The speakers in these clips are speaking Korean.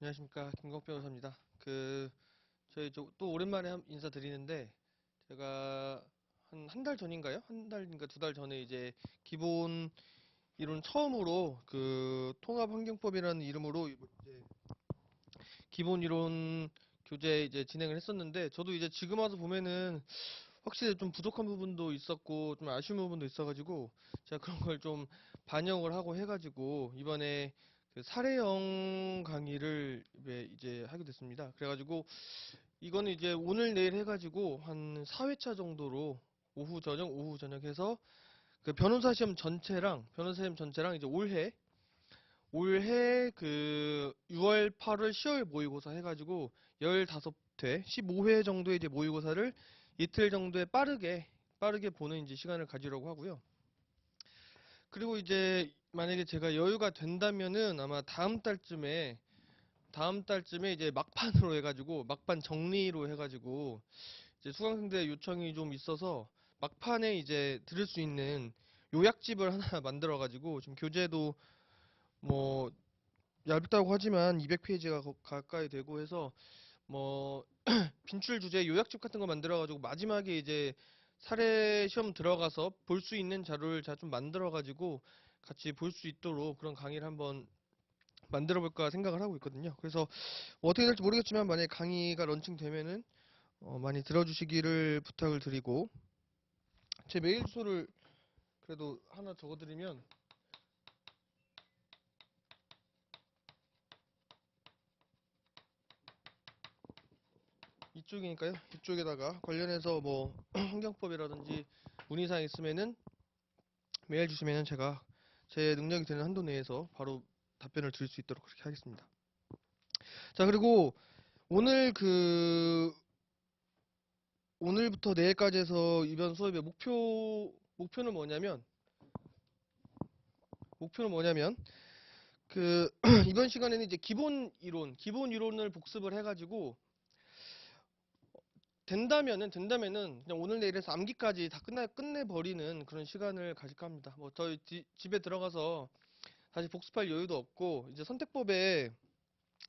안녕하십니까, 김광표 변호사입니다. 저희 또 오랜만에 인사드리는데, 제가 한 달 전인가요? 한 달인가 두 달 전에 이제 기본 이론 처음으로 통합환경법이라는 이름으로 이제 기본 이론 교재 이제 진행을 했었는데, 저도 이제 지금 와서 보면은 확실히 좀 부족한 부분도 있었고, 좀 아쉬운 부분도 있어가지고, 제가 그런 걸 좀 반영을 하고 해가지고, 이번에 사례형 강의를 이제 하게 됐습니다. 그래가지고, 이거는 이제 오늘 내일 해가지고, 한 4회차 정도로, 오후 저녁 해서, 변호사 시험 전체랑 이제 올해 6월, 8월, 10월 모의고사 해가지고 15회, 15회 정도의 이제 모의고사를 이틀 정도에 빠르게 보는 이제 시간을 가지려고 하고요. 그리고 이제 만약에 제가 여유가 된다면은 아마 다음 달쯤에 이제 막판으로 해가지고 막판 정리로 해가지고 이제 수강생들의 요청이 좀 있어서 막판에 이제 들을 수 있는 요약집을 하나 만들어가지고 지금 교재도 뭐 얇다고 하지만 200페이지가 가까이 되고 해서 뭐 빈출 주제 요약집 같은 거 만들어가지고 마지막에 이제 사례 시험 들어가서 볼 수 있는 자료를 제가 좀 만들어가지고 같이 볼 수 있도록 그런 강의를 한번 만들어 볼까 생각을 하고 있거든요. 그래서 뭐 어떻게 될지 모르겠지만 만약에 강의가 런칭되면은 많이 들어주시기를 부탁을 드리고 제 메일 주소를 그래도 하나 적어드리면 이쪽이니까요. 이쪽에다가 관련해서 뭐 환경법이라든지 문의사항 있으면은 메일 주시면은 제가 제 능력이 되는 한도 내에서 바로 답변을 드릴 수 있도록 그렇게 하겠습니다. 자, 그리고 오늘 오늘부터 내일까지 해서 이번 수업의 목표는 뭐냐면, 이번 시간에는 이제 기본 이론을 복습을 해가지고, 된다면은 그냥 오늘 내일에서 암기까지 다 끝내버리는 그런 시간을 가질까 합니다. 뭐 저희 집에 들어가서 다시 복습할 여유도 없고, 이제 선택법에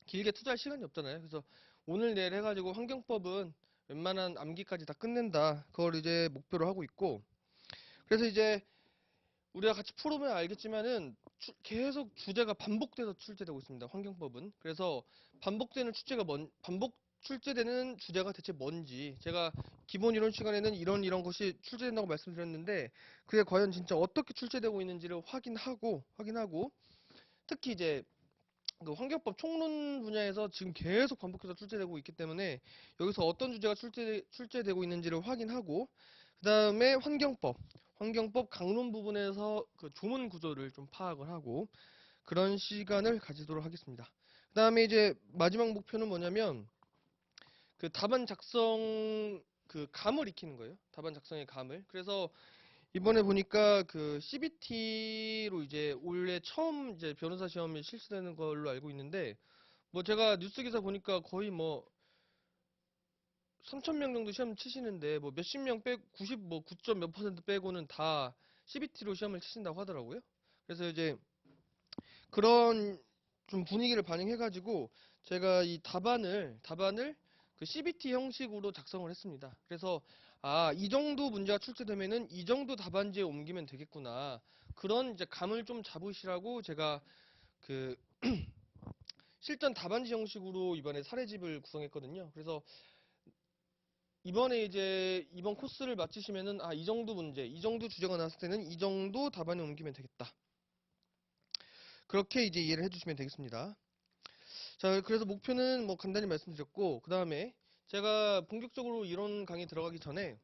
길게 투자할 시간이 없잖아요. 그래서 오늘 내일 해가지고 환경법은 웬만한 암기까지 다 끝낸다. 그걸 이제 목표로 하고 있고. 그래서 이제 우리가 같이 풀어보면 알겠지만은 계속 주제가 반복돼서 출제되고 있습니다. 환경법은. 그래서 반복 출제되는 주제가 대체 뭔지 제가 기본 이론 시간에는 이런 것이 출제된다고 말씀드렸는데 그게 과연 진짜 어떻게 출제되고 있는지를 확인하고 특히 이제 환경법 총론 분야에서 지금 계속 반복해서 출제되고 있기 때문에 여기서 어떤 주제가 출제되고 있는지를 확인하고 그 다음에 환경법 강론 부분에서 그 조문 구조를 좀 파악을 하고 그런 시간을 가지도록 하겠습니다. 그 다음에 이제 마지막 목표는 뭐냐면 답안 작성 감을 익히는 거예요. 답안 작성의 감을. 그래서 이번에 보니까 CBT로 이제 올해 처음 이제 변호사 시험이 실시되는 걸로 알고 있는데 뭐 제가 뉴스 기사 보니까 거의 뭐 3,000명 정도 시험 치시는데 뭐 몇십 명 빼고 90 뭐 9점 몇 퍼센트 빼고는 다 CBT로 시험을 치신다고 하더라고요. 그래서 이제 그런 좀 분위기를 반영해가지고 제가 이 답안을 CBT 형식으로 작성을 했습니다. 그래서 이 정도 문제가 출제되면은 이 정도 답안지에 옮기면 되겠구나. 그런 이제 감을 좀 잡으시라고 제가 그 실전 답안지 형식으로 이번에 사례집을 구성했거든요. 그래서 이번 코스를 마치시면은 이 정도 주제가 나왔을 때는 이 정도 답안에 옮기면 되겠다. 그렇게 이제 이해를 해주시면 되겠습니다. 자, 그래서 목표는 뭐 간단히 말씀드렸고, 그 다음에 제가 본격적으로 이론 강의 들어가기 전에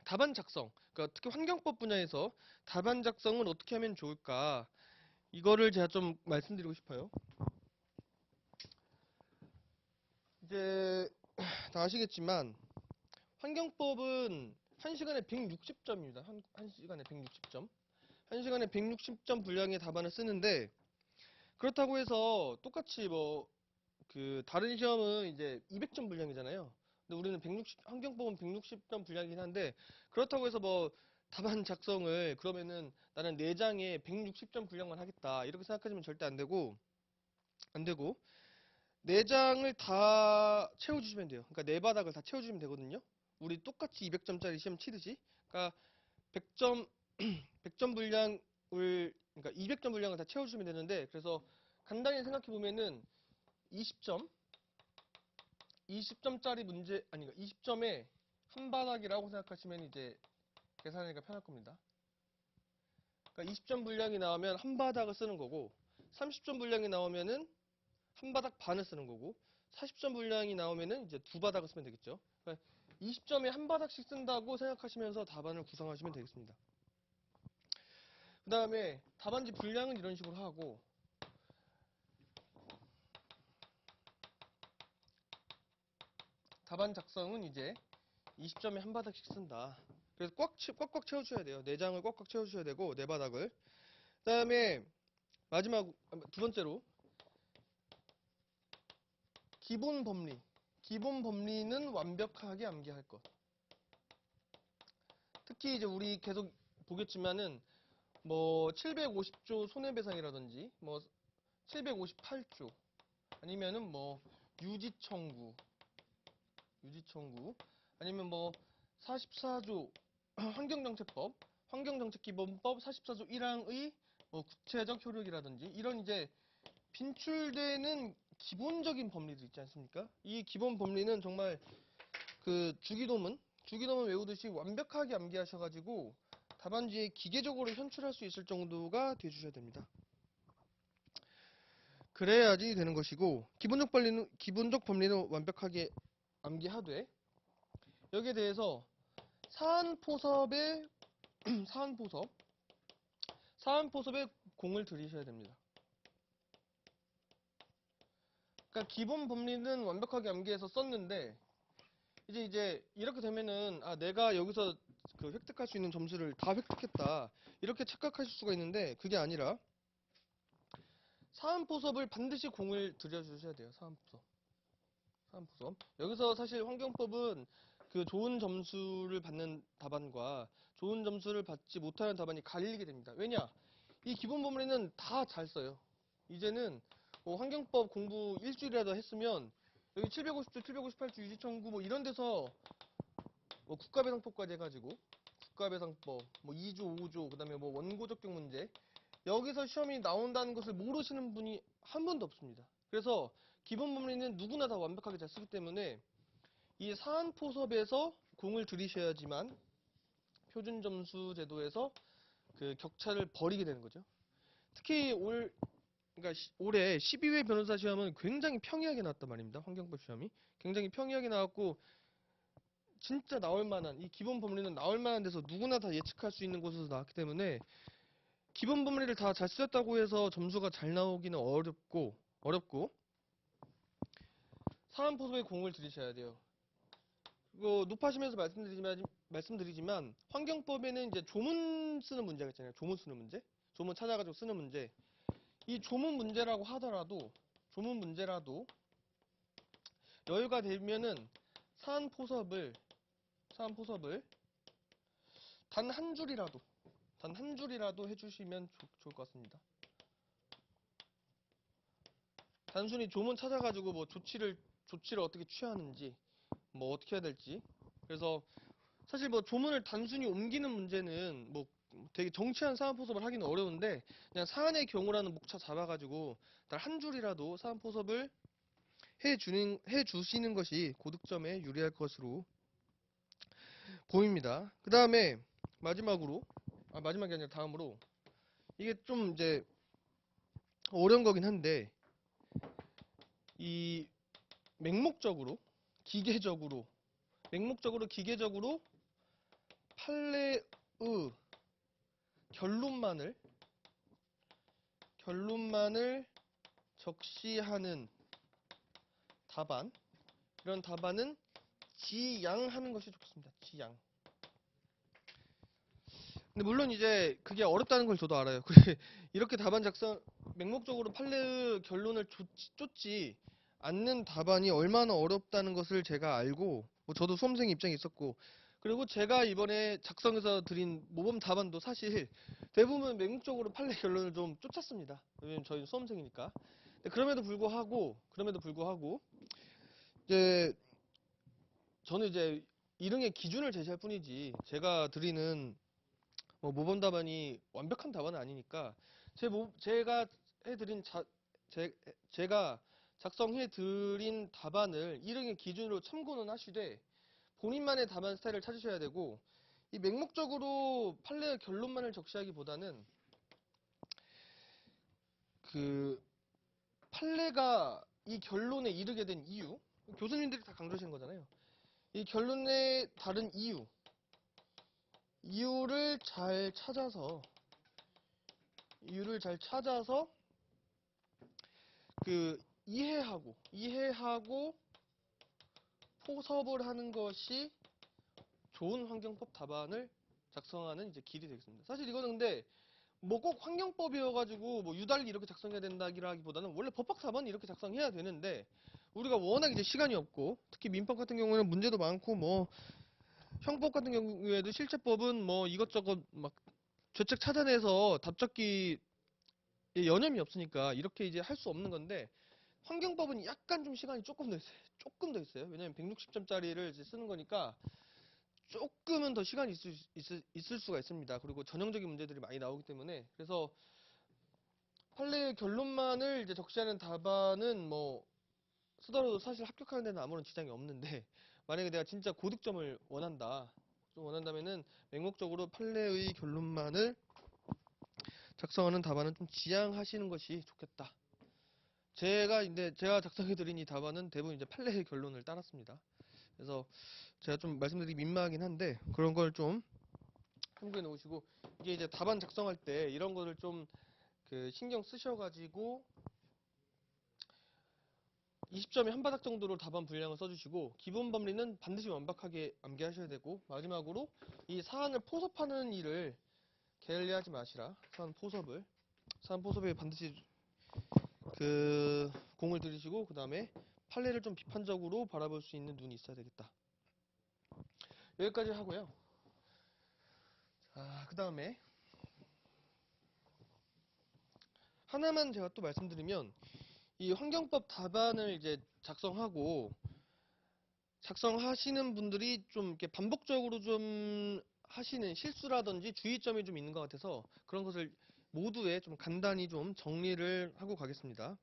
답안 작성, 그러니까 특히 환경법 분야에서 답안 작성을 어떻게 하면 좋을까, 이거를 제가 좀 말씀드리고 싶어요. 이제 다 아시겠지만 환경법은 1시간에 160점입니다. 한시간에 160점. 1시간에 160점 분량의 답안을 쓰는데 그렇다고 해서 똑같이 뭐 다른 시험은 이제 200점 분량이잖아요. 근데 우리는 환경법은 160점 분량이긴 한데 그렇다고 해서 뭐 답안 작성을 그러면은 나는 4장에 160점 분량만 하겠다. 이렇게 생각하시면 절대 안 되고 4장을 다 채워주시면 돼요. 그러니까 4바닥을 다 채워주시면 되거든요. 우리 똑같이 200점짜리 시험 치듯이. 그러니까 100점, 100점 분량을, 그러니까 200점 분량을 다 채워주시면 되는데, 그래서 간단히 생각해보면은 20점, 20점짜리 문제, 아니, 20점에 한 바닥이라고 생각하시면 이제 계산하기가 편할 겁니다. 그러니까 20점 분량이 나오면 한 바닥을 쓰는 거고, 30점 분량이 나오면은 한 바닥 반을 쓰는 거고, 40점 분량이 나오면은 이제 두 바닥을 쓰면 되겠죠. 그러니까 20점에 한 바닥씩 쓴다고 생각하시면서 답안을 구성하시면 되겠습니다. 그 다음에 답안지 분량은 이런 식으로 하고, 답안 작성은 이제 20점에 한 바닥씩 쓴다. 그래서 꽉꽉 채워주셔야 돼요. 4장을 꽉꽉 채워주셔야 되고, 4바닥을. 그 다음에 마지막 두 번째로 기본 범리. 기본 범리는 완벽하게 암기할 것. 특히 이제 우리 계속 보겠지만은 뭐 750조 손해배상이라든지 뭐 758조 아니면은 뭐 유지청구 아니면 뭐 44조 환경정책법, 환경정책기본법 44조 1항의 뭐 구체적 효력이라든지 이런 이제 빈출되는 기본적인 법리들 있지 않습니까? 이 기본 법리는 정말 그 주기도문 외우듯이 완벽하게 암기하셔가지고 답안지에 기계적으로 현출할 수 있을 정도가 돼주셔야 됩니다. 그래야지 되는 것이고 기본적 법리는 완벽하게 암기하되 여기에 대해서 사안포섭에 사안포섭에 공을 들이셔야 됩니다. 그러니까 기본 법리는 완벽하게 암기해서 썼는데 이제 이렇게 되면은 아 내가 여기서 그 획득할 수 있는 점수를 다 획득했다 이렇게 착각하실 수가 있는데 그게 아니라 사안포섭을 반드시 공을 들여주셔야 돼요. 사안포섭. 여기서 사실 환경법은 그 좋은 점수를 받는 답안과 좋은 점수를 받지 못하는 답안이 갈리게 됩니다. 왜냐? 이 기본 법리는 다 잘 써요. 이제는 뭐 환경법 공부 일주일이라도 했으면 여기 750조, 758조, 유지청구 뭐 이런 데서 뭐 국가배상법까지 해가지고 국가배상법, 뭐 2조, 5조, 그다음에 뭐 원고 적격 문제 여기서 시험이 나온다는 것을 모르시는 분이 한 분도 없습니다. 그래서 기본 법리는 누구나 다 완벽하게 잘 쓰기 때문에 이 사안포섭에서 공을 들이셔야지만 표준점수 제도에서 그 격차를 벌이게 되는 거죠. 특히 그러니까 올해 12회 변호사 시험은 굉장히 평이하게 나왔단 말입니다. 환경법 시험이 굉장히 평이하게 나왔고 진짜 나올 만한 이 기본 법리는 나올 만한 데서 누구나 다 예측할 수 있는 곳에서 나왔기 때문에 기본 법리를 다 잘 쓰셨다고 해서 점수가 잘 나오기는 어렵고 사안포섭에 공을 들이셔야 돼요. 이거 높아시면서 말씀드리지만 환경법에는 이제 조문 쓰는 문제가 있잖아요. 조문 쓰는 문제, 조문 찾아가지고 쓰는 문제. 이 조문 문제라도 여유가 되면은 사안포섭을 단 한 줄이라도 해주시면 좋을 것 같습니다. 단순히 조문 찾아가지고 뭐 조치를 어떻게 취하는지, 뭐 어떻게 해야 될지. 그래서 사실 뭐 조문을 단순히 옮기는 문제는 뭐 되게 정치한 사안포섭을 하기는 어려운데 그냥 사안의 경우라는 목차 잡아가지고 단 한 줄이라도 사안포섭을 해주시는 것이 고득점에 유리할 것으로 보입니다. 그 다음에 마지막이 아니라 다음으로 이게 좀 이제 어려운 거긴 한데 이 맹목적으로 기계적으로 판례의 결론만을 적시하는 답안 이런 답안은 지양하는 것이 좋겠습니다. 지양. 근데 물론 이제 그게 어렵다는 걸 저도 알아요. 그래 이렇게 답안 작성 맹목적으로 판례의 결론을 쫓지 않는 답안이 얼마나 어렵다는 것을 제가 알고 뭐 저도 수험생 입장에 있었고 그리고 제가 이번에 작성해서 드린 모범 답안도 사실 대부분 맹목적으로 판례 결론을 좀 쫓았습니다. 왜냐면 저희 수험생이니까. 그럼에도 불구하고 이제 저는 이제 이릉의 기준을 제시할 뿐이지 제가 드리는 뭐 모범 답안이 완벽한 답안은 아니니까 제가 해드린 제가 작성해드린 답안을 이릉의 기준으로 참고는 하시되 본인만의 답안 스타일을 찾으셔야 되고 이 맹목적으로 판례의 결론만을 적시하기보다는 그 판례가 이 결론에 이르게 된 이유 교수님들이 다 강조하시는 거잖아요. 이 결론에 다른 이유를 잘 찾아서 그 이해하고 포섭을 하는 것이 좋은 환경법 답안을 작성하는 이제 길이 되겠습니다. 사실 이거는 근데 뭐 꼭 환경법이어가지고 뭐 유달리 이렇게 작성해야 된다기보다는 원래 법학 답안은 이렇게 작성해야 되는데 우리가 워낙 이제 시간이 없고 특히 민법 같은 경우에는 문제도 많고 뭐 형법 같은 경우에도 실제법은 뭐 이것저것 막 죄책 찾아내서 답적기 여념이 없으니까 이렇게 이제 할 수 없는 건데 환경법은 약간 좀 시간이 조금 더 있어요. 조금 더 있어요. 왜냐면 160점짜리를 이제 쓰는 거니까 조금은 더 시간이 있을 수가 있습니다. 그리고 전형적인 문제들이 많이 나오기 때문에 그래서 판례의 결론만을 이제 적시하는 답안은 뭐 쓰더라도 사실 합격하는 데는 아무런 지장이 없는데 만약에 내가 진짜 고득점을 원한다면은 맹목적으로 판례의 결론만을 작성하는 답안은 좀 지양하시는 것이 좋겠다. 제가 작성해드린 이 답안은 대부분 이제 판례의 결론을 따랐습니다. 그래서 제가 좀 말씀드리기 민망하긴 한데 그런 걸 좀 참고해 놓으시고 이게 이제 답안 작성할 때 이런 거를 좀 그 신경 쓰셔가지고 20점에 한 바닥 정도로 답안 분량을 써주시고 기본 법리는 반드시 완벽하게 암기하셔야 되고 마지막으로 이 사안을 포섭하는 일을 게을리하지 마시라. 사안 포섭에 반드시 그 공을 들이시고 그 다음에 판례를 좀 비판적으로 바라볼 수 있는 눈이 있어야 되겠다. 여기까지 하고요. 그 다음에 하나만 제가 또 말씀드리면 이 환경법 답안을 이제 작성하시는 분들이 좀 이렇게 반복적으로 좀 하시는 실수라든지 주의점이 좀 있는 것 같아서 그런 것을 모두에 좀 간단히 좀 정리를 하고 가겠습니다.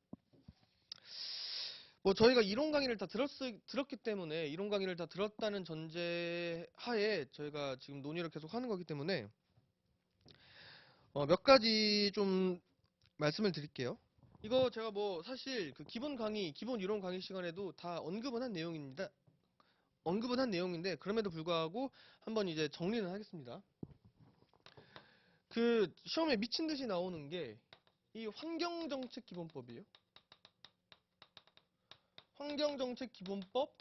뭐 저희가 이론 강의를 다 들었기 때문에 이론 강의를 다 들었다는 전제 하에 저희가 지금 논의를 계속 하는 거기 때문에 몇 가지 좀 말씀을 드릴게요. 이거 제가 뭐 사실 그 기본 이론 강의 시간에도 다 언급은 한 내용인데 그럼에도 불구하고 한번 이제 정리는 하겠습니다. 그 시험에 미친 듯이 나오는 게 이 환경정책기본법이에요. 환경정책기본법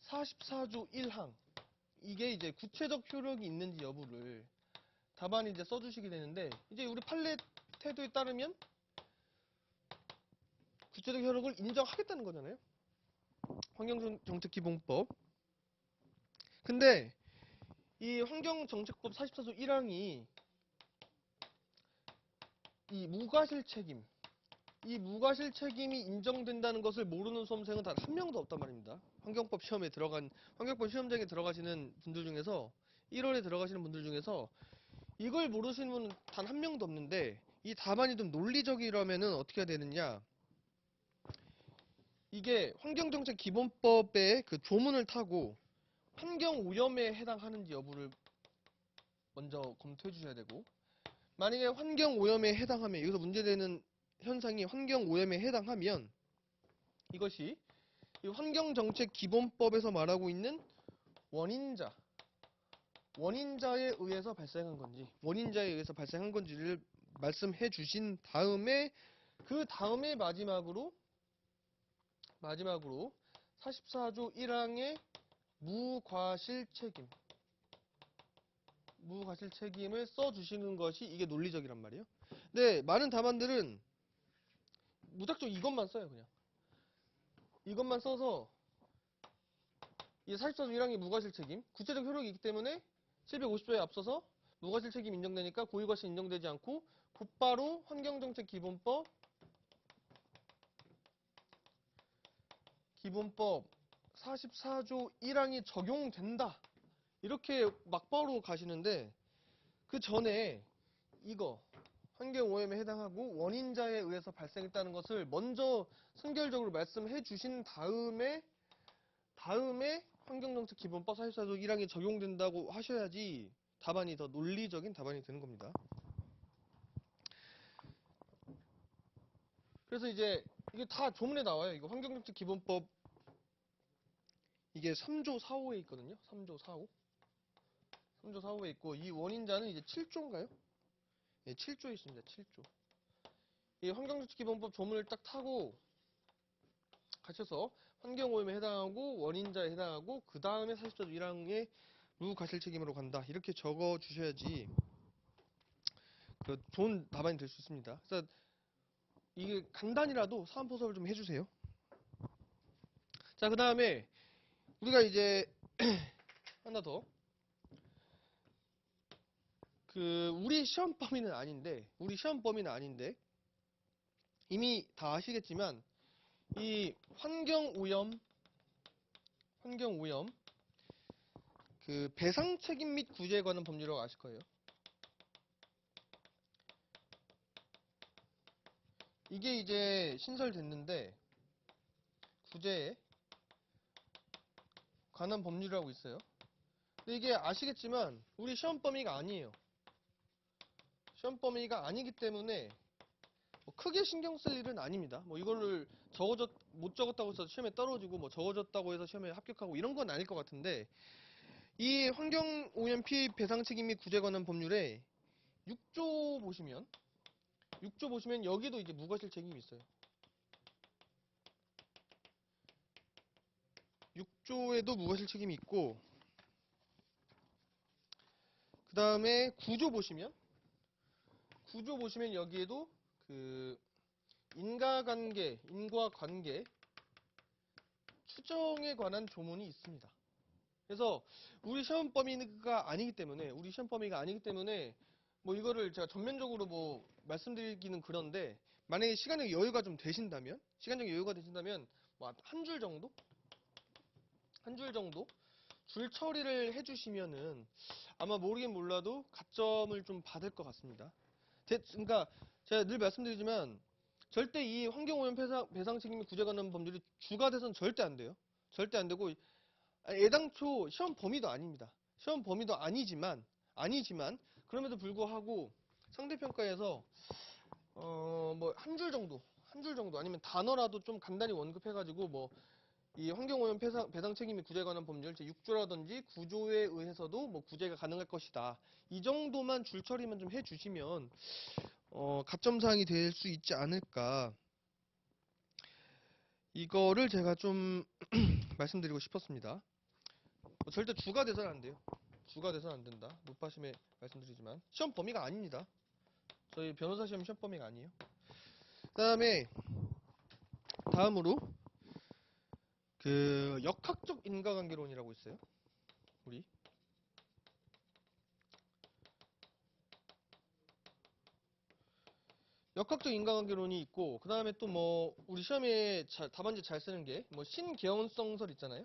44조 1항 이게 이제 구체적 효력이 있는지 여부를 답안에 이제 써주시게 되는데 이제 우리 판례 태도에 따르면 구체적 효력을 인정하겠다는 거잖아요. 환경정책기본법. 근데 이 환경정책법 44조 1항이 이 무과실 책임이 인정된다는 것을 모르는 수험생은 단 한 명도 없단 말입니다. 환경법 시험장에 들어가시는 분들 중에서 1월에 들어가시는 분들 중에서 이걸 모르시는 분은 단 한 명도 없는데 이 답안이 좀 논리적이라면은 어떻게 해야 되느냐? 이게 환경정책 기본법의 그 조문을 타고 환경오염에 해당하는지 여부를 먼저 검토해 주셔야 되고 만약에 환경오염에 해당하면 여기서 문제되는 현상이 환경오염에 해당하면 이것이 이 환경정책기본법에서 말하고 있는 원인자에 의해서 발생한 건지를 말씀해 주신 다음에 그 다음에 마지막으로 44조 1항의 무과실 책임을 써주시는 것이 이게 논리적이란 말이에요. 근데 많은 답안들은 무작정 이것만 써요. 그냥 이것만 써서 이 44조 1항의 무과실 책임 구체적 효력이 있기 때문에 750조에 앞서서 무과실 책임 인정되니까 고의과실 인정되지 않고 곧바로 환경정책기본법 기본법 44조 1항이 적용된다. 이렇게 막바로 가시는데 그 전에 이거 환경오염에 해당하고 원인자에 의해서 발생했다는 것을 먼저 선결적으로 말씀해 주신 다음에 환경정책 기본법 44조 1항이 적용된다고 하셔야지 답안이 더 논리적인 답안이 되는 겁니다. 그래서 이제 이게 다 조문에 나와요. 이거 환경정책 기본법 이게 3조 4호에 있거든요. 3조 4호. 3조 4호에 있고 이 원인자는 이제 7조인가요? 예, 7조에 있습니다. 7조. 이 환경정책 기본법 조문을 딱 타고 가셔서 환경오염에 해당하고 원인자에 해당하고 그 다음에 44조 1항에 무과실 책임으로 간다. 이렇게 적어 주셔야지 그 좋은 답안이 될 수 있습니다. 그래서 이게 간단히라도 사안포섭을 좀 해주세요. 자, 그 다음에 우리가 이제 하나 더. 우리 시험 범위는 아닌데 이미 다 아시겠지만 이 환경오염 그 배상 책임 및 구제에 관한 법률이라고 아실 거예요. 이게 이제 신설됐는데 구제에 관한 법률이라고 있어요. 근데 이게 아시겠지만 우리 시험 범위가 아니에요. 시험 범위가 아니기 때문에 뭐 크게 신경 쓸 일은 아닙니다. 뭐 이거를 못 적었다고 해서 시험에 떨어지고 뭐 적어졌다고 해서 시험에 합격하고 이런 건 아닐 것 같은데 이 환경오염 피해 배상 책임 및 구제 관한 법률에 6조 보시면 여기도 이제 무과실 책임이 있어요. 6조에도 무과실 책임이 있고 그 다음에 9조 보시면 여기에도 그 인과관계 추정에 관한 조문이 있습니다. 그래서 우리 시험 범위가 아니기 때문에 뭐 이거를 제가 전면적으로 뭐 말씀드리기는 그런데 만약에 시간적 여유가 되신다면 뭐 한 줄 정도 줄 처리를 해주시면은 아마 모르긴 몰라도 가점을 좀 받을 것 같습니다. 그러니까 제가 늘 말씀드리지만 절대 이 환경오염 배상 책임 및 구제 관련 법률이 주가 돼서는 절대 안 돼요. 절대 안 되고 애당초 시험 범위도 아닙니다. 시험 범위도 아니지만 그럼에도 불구하고 상대평가에서 뭐 한 줄 정도 아니면 단어라도 좀 간단히 원급해가지고 뭐 이 환경오염 배상 책임 및 구제에 관한 법률 제6조라든지 9조에 의해서도 뭐 구제가 가능할 것이다. 이 정도만 줄처리만 좀 해주시면 가점사항이 될 수 있지 않을까. 이거를 제가 좀 말씀드리고 싶었습니다. 절대 주가 돼서는 안 돼요. 주가 돼서는 안 된다. 높아심에 말씀드리지만 시험 범위가 아닙니다. 저희 변호사 시험 범위가 아니에요. 다음으로 그 역학적 인과관계론이라고 있어요. 우리 역학적 인과관계론이 있고 그 다음에 또 뭐 우리 시험에 답안지 잘 쓰는 게 뭐 신개연성설 있잖아요.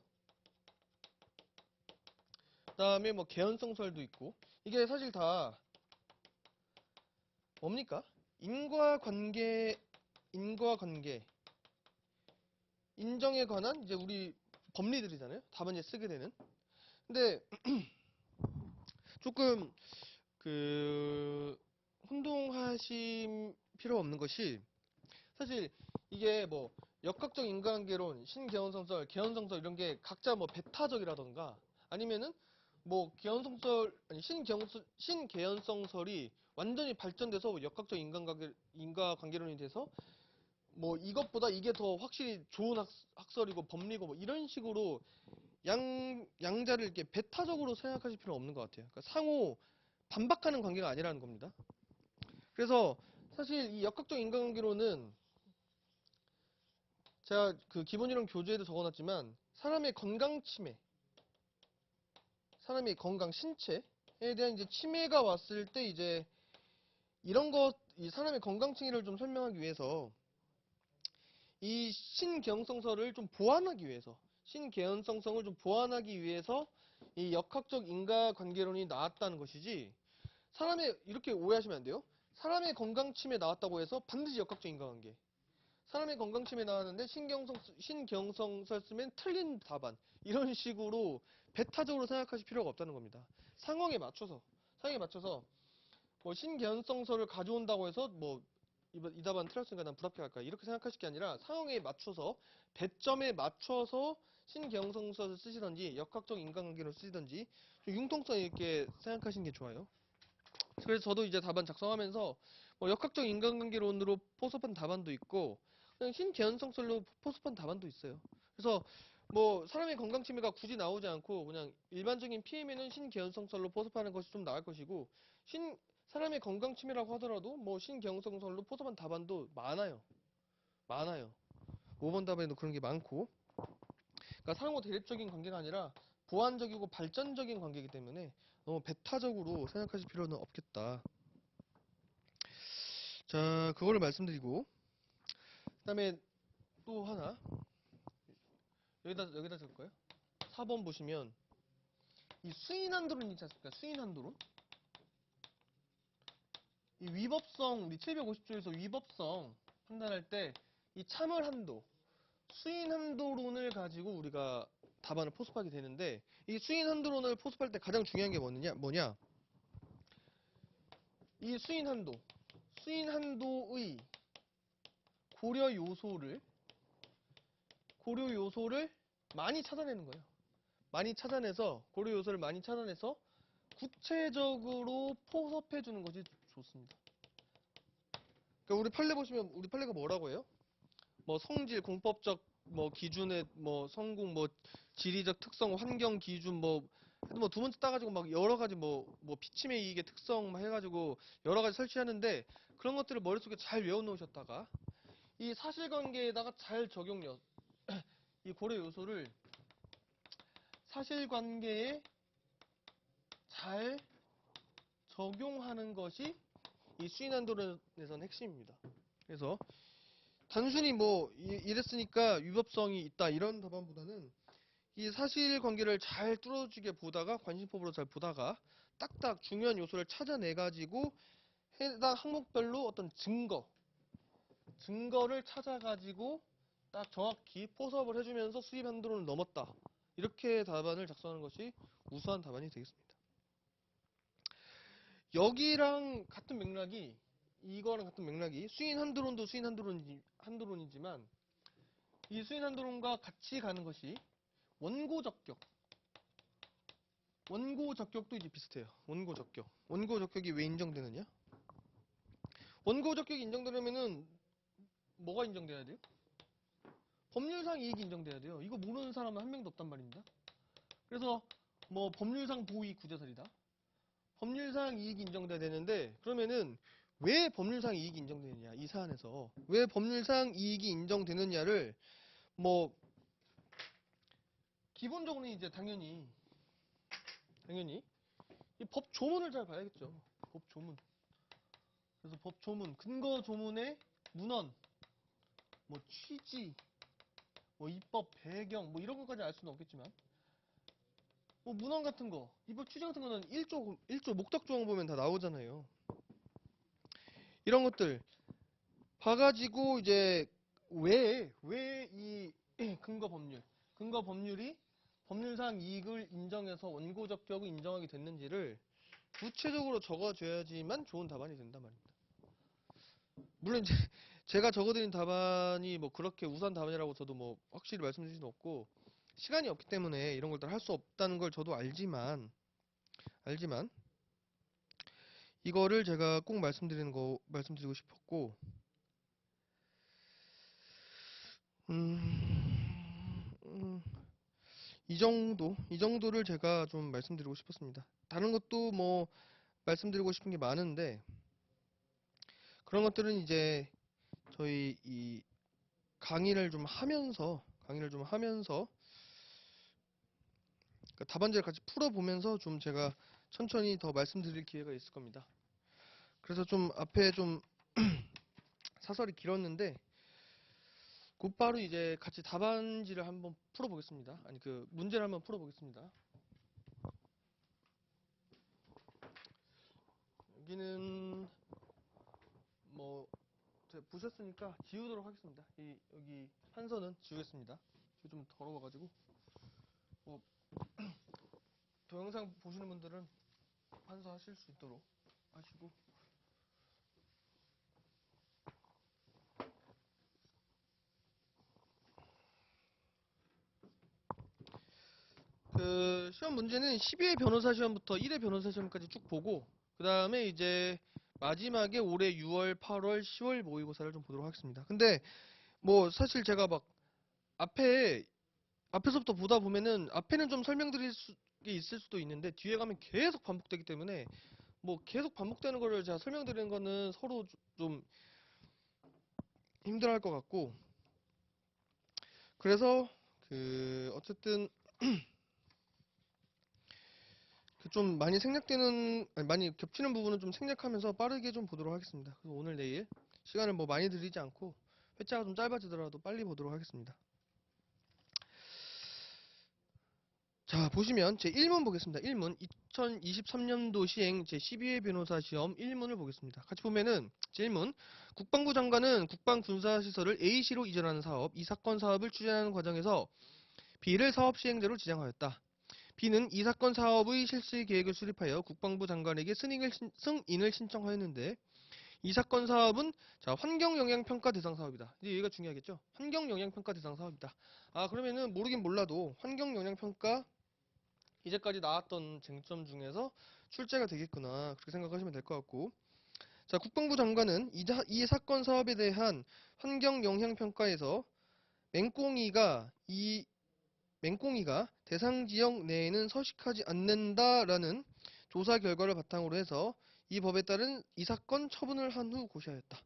그 다음에 뭐 개연성설도 있고 이게 사실 다 뭡니까? 인과관계 인정에 관한 이제 우리 법리들이잖아요. 답안지에 쓰게 되는. 근데 조금 혼동하실 필요 없는 것이 사실 이게 뭐 역학적 인과관계론, 신개연성설, 개연성설 이런 게 각자 뭐 배타적이라던가 아니면은 뭐 신개연성설이 완전히 발전돼서 역학적 인과관계론이 돼서 뭐 이것보다 이게 더 확실히 좋은 학설이고 법리고 뭐 이런 식으로 양자를 이렇게 배타적으로 생각하실 필요는 없는 것 같아요. 그러니까 상호 반박하는 관계가 아니라는 겁니다. 그래서 사실 이 역학적 인과관계론은 제가 그 기본이론 교재에도 적어놨지만 사람의 건강 침해, 사람의 건강 신체에 대한 이제 침해가 왔을 때 이제 이런 것, 이 사람의 건강 침해를 좀 설명하기 위해서 이 신개연성설을 좀 보완하기 위해서, 신개연성성을 좀 보완하기 위해서 이 역학적 인과관계론이 나왔다는 것이지, 사람의, 이렇게 오해하시면 안 돼요. 사람의 건강 침해 나왔다고 해서 반드시 역학적 인과관계. 사람의 건강 침해 나왔는데 신경성설 쓰면 틀린 답안. 이런 식으로 배타적으로 생각하실 필요가 없다는 겁니다. 상황에 맞춰서, 상황에 맞춰서 뭐 신개연성설을 가져온다고 해서 뭐 이 답안 틀렸으니까 난 불합격 할까 이렇게 생각하실 게 아니라 상황에 맞춰서, 배점에 맞춰서 신개연성설을 쓰시던지 역학적 인과관계를 쓰시던지 좀 융통성 있게 생각하시는 게 좋아요. 그래서 저도 이제 답안 작성하면서 뭐 역학적 인간관계론으로 포섭한 답안도 있고 그냥 신개연성설로 포섭한 답안도 있어요. 그래서 뭐 사람의 건강 침해가 굳이 나오지 않고 그냥 일반적인 PM에는 신개연성설로 포섭하는 것이 좀 나을 것이고, 사람의 건강 침해라고 하더라도 뭐 신개연성설로 포섭한 답안도 많아요. 많아요. 5번 답안에도 그런 게 많고, 그러니까 상호 대립적인 관계가 아니라 보완적이고 발전적인 관계이기 때문에 너무 배타적으로 생각하실 필요는 없겠다. 자, 그거를 말씀드리고, 그 다음에 또 하나, 여기다 적을까요? 4번 보시면, 이 수인한도론 있지 않습니까? 수인한도론? 이 위법성, 우리 750조에서 위법성 판단할 때, 이 참을한도, 수인한도론을 가지고 우리가 답안을 포섭하게 되는데, 이 수인한도론을 포섭할 때 가장 중요한 게 뭐냐? 이 수인한도의 고려 요소를 많이 찾아내는 거예요. 고려 요소를 많이 찾아내서 구체적으로 포섭해 주는 것이 좋습니다. 그러니까 우리 판례 보시면 우리 판례가 뭐라고 해요? 뭐 성질, 공법적 뭐 기준의 뭐 성공, 뭐 지리적 특성, 환경 기준 뭐 두 문제 따가지고 막 여러 가지 뭐 비침의 이익의 특성 막 해가지고 여러 가지 설치하는데, 그런 것들을 머릿속에 잘 외워놓으셨다가 이 사실관계에다가 잘 이 고려 요소를 사실관계에 잘 적용하는 것이 이 수인한도론에서는 핵심입니다. 그래서 단순히 뭐 이랬으니까 위법성이 있다 이런 답안보다는 이 사실관계를 잘 뚫어지게 보다가, 관심법으로 잘 보다가 딱딱 중요한 요소를 찾아내 가지고 해당 항목별로 어떤 증거를 찾아가지고 딱 정확히 포섭을 해주면서 수입 한도론을 넘었다, 이렇게 답안을 작성하는 것이 우수한 답안이 되겠습니다. 이거랑 같은 맥락이 수인 한도론도 한도론이지만 이 수인 한도론과 같이 가는 것이 원고 적격도 이제 비슷해요. 원고 적격이 왜 인정되느냐? 원고 적격이 인정되려면은 뭐가 인정돼야 돼요? 법률상 이익이 인정돼야 돼요. 이거 모르는 사람은 한 명도 없단 말입니다. 그래서 뭐 법률상 도의 구제설이다. 법률상 이익이 인정돼야 되는데, 그러면은 왜 법률상 이익이 인정되느냐, 이 사안에서 왜 법률상 이익이 인정되느냐를 뭐 기본적으로는 이제 당연히 이 법 조문을 잘 봐야겠죠. 법 조문. 그래서 법 조문, 근거 조문의 문헌, 뭐 취지, 뭐 입법 배경, 뭐 이런 것까지 알 수는 없겠지만 뭐 문헌 같은 거, 입법 취지 같은 거는 1조 목적 조항 보면 다 나오잖아요. 이런 것들 봐가지고 이제 왜 이 근거 법률이 법률상 이익을 인정해서 원고 적격을 인정하게 됐는지를 구체적으로 적어줘야지만 좋은 답안이 된단 말입니다. 물론 이제 제가 적어드린 답안이 뭐 그렇게 우수한 답안이라고 저도 뭐 확실히 말씀드릴 수는 없고, 시간이 없기 때문에 이런 걸 다 할 수 없다는 걸 저도 알지만 이거를 제가 꼭 말씀드리고 싶었고, 이 정도를 제가 좀 말씀드리고 싶었습니다. 다른 것도 뭐 말씀드리고 싶은 게 많은데, 그런 것들은 이제 저희 이 강의를 좀 하면서 그러니까 답안지를 같이 풀어보면서 좀 제가 천천히 더 말씀드릴 기회가 있을 겁니다. 그래서 좀 앞에 좀 사설이 길었는데 곧바로 이제 같이 답안지를 한번 풀어보겠습니다. 아니, 그 문제를 한번 풀어보겠습니다. 여기는 뭐 제가 부셨으니까 지우도록 하겠습니다. 여기 판서는 지우겠습니다. 이거 좀 더러워가지고. 뭐 동영상 보시는 분들은 판서 하실 수 있도록 하시고. 그 시험 문제는 12회 변호사 시험부터 1회 변호사 시험까지 쭉 보고, 그 다음에 이제 마지막에 올해 6월, 8월, 10월 모의고사를 좀 보도록 하겠습니다. 근데 뭐 사실 제가 막 앞에서부터 보다 보면은 앞에는 좀 설명드릴 게 있을 수도 있는데 뒤에 가면 계속 반복되기 때문에 뭐 계속 반복되는 거를 제가 설명드리는 거는 서로 좀 힘들어할 것 같고, 그래서 그 어쨌든 그좀 많이 생략되는, 아니, 많이 겹치는 부분은 좀 생략하면서 빠르게 좀 보도록 하겠습니다. 그래서 오늘 내일 시간을 뭐 많이 들이지 않고 회차가 좀 짧아지더라도 빨리 보도록 하겠습니다. 자, 보시면 제 1문 보겠습니다. 1문 2023년도 시행 제 12회 변호사 시험 1문을 보겠습니다. 같이 보면은 제 1문, 국방부 장관은 국방군사시설을 A시로 이전하는 사업, 이 사건 사업을 추진하는 과정에서 B를 사업 시행자로 지정하였다. B는 이 사건 사업의 실시 계획을 수립하여 국방부 장관에게 승인을 신청하였는데, 이 사건 사업은 자, 환경영향평가 대상 사업이다. 이제 여기가 중요하겠죠? 환경영향평가 대상 사업이다. 아, 그러면은 모르긴 몰라도 환경영향평가 이제까지 나왔던 쟁점 중에서 출제가 되겠구나, 그렇게 생각하시면 될 것 같고, 자, 국방부 장관은 이 사건 사업에 대한 환경영향평가에서 맹꽁이가 대상 지역 내에는 서식하지 않는다라는 조사 결과를 바탕으로 해서 이 법에 따른 이 사건 처분을 한 후 고시하였다.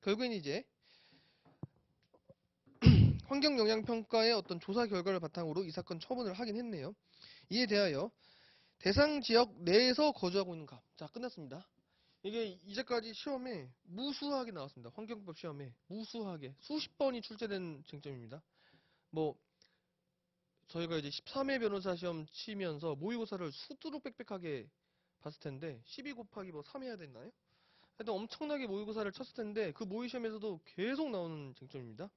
결국엔 이제 환경영향평가의 어떤 조사 결과를 바탕으로 이 사건 처분을 하긴 했네요. 이에 대하여 대상 지역 내에서 거주하고 있는 값. 자, 끝났습니다. 이게 이제까지 시험에 무수하게 나왔습니다. 환경법 시험에 무수하게 수십 번이 출제된 쟁점입니다. 뭐 저희가 이제 13회 변호사 시험 치면서 모의고사를 수두룩 빽빽하게 봤을 텐데 12 곱하기 뭐 3 해야 됐나요? 하여튼 엄청나게 모의고사를 쳤을 텐데 그 모의 시험에서도 계속 나오는 쟁점입니다.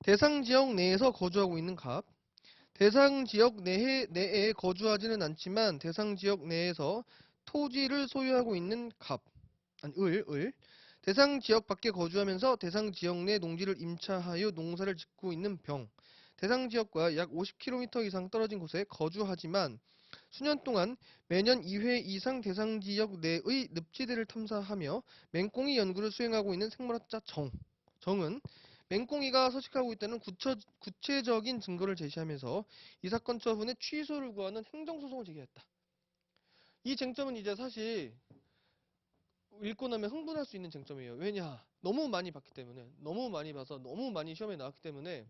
대상 지역 내에서 거주하고 있는 값. 대상 지역 내에 거주하지는 않지만 대상 지역 내에서 토지를 소유하고 있는 값. 아니 을. 대상 지역 밖에 거주하면서 대상 지역 내 농지를 임차하여 농사를 짓고 있는 병. 대상 지역과 약 50km 이상 떨어진 곳에 거주하지만 수년 동안 매년 2회 이상 대상 지역 내의 늪지대를 탐사하며 맹꽁이 연구를 수행하고 있는 생물학자 정. 정은 맹꽁이가 서식하고 있다는 구체적인 증거를 제시하면서 이 사건 처분의 취소를 구하는 행정소송을 제기했다. 이 쟁점은 이제 사실 읽고 나면 흥분할 수 있는 쟁점이에요. 왜냐? 너무 많이 봤기 때문에, 너무 많이 봐서 너무 많이 시험에 나왔기 때문에.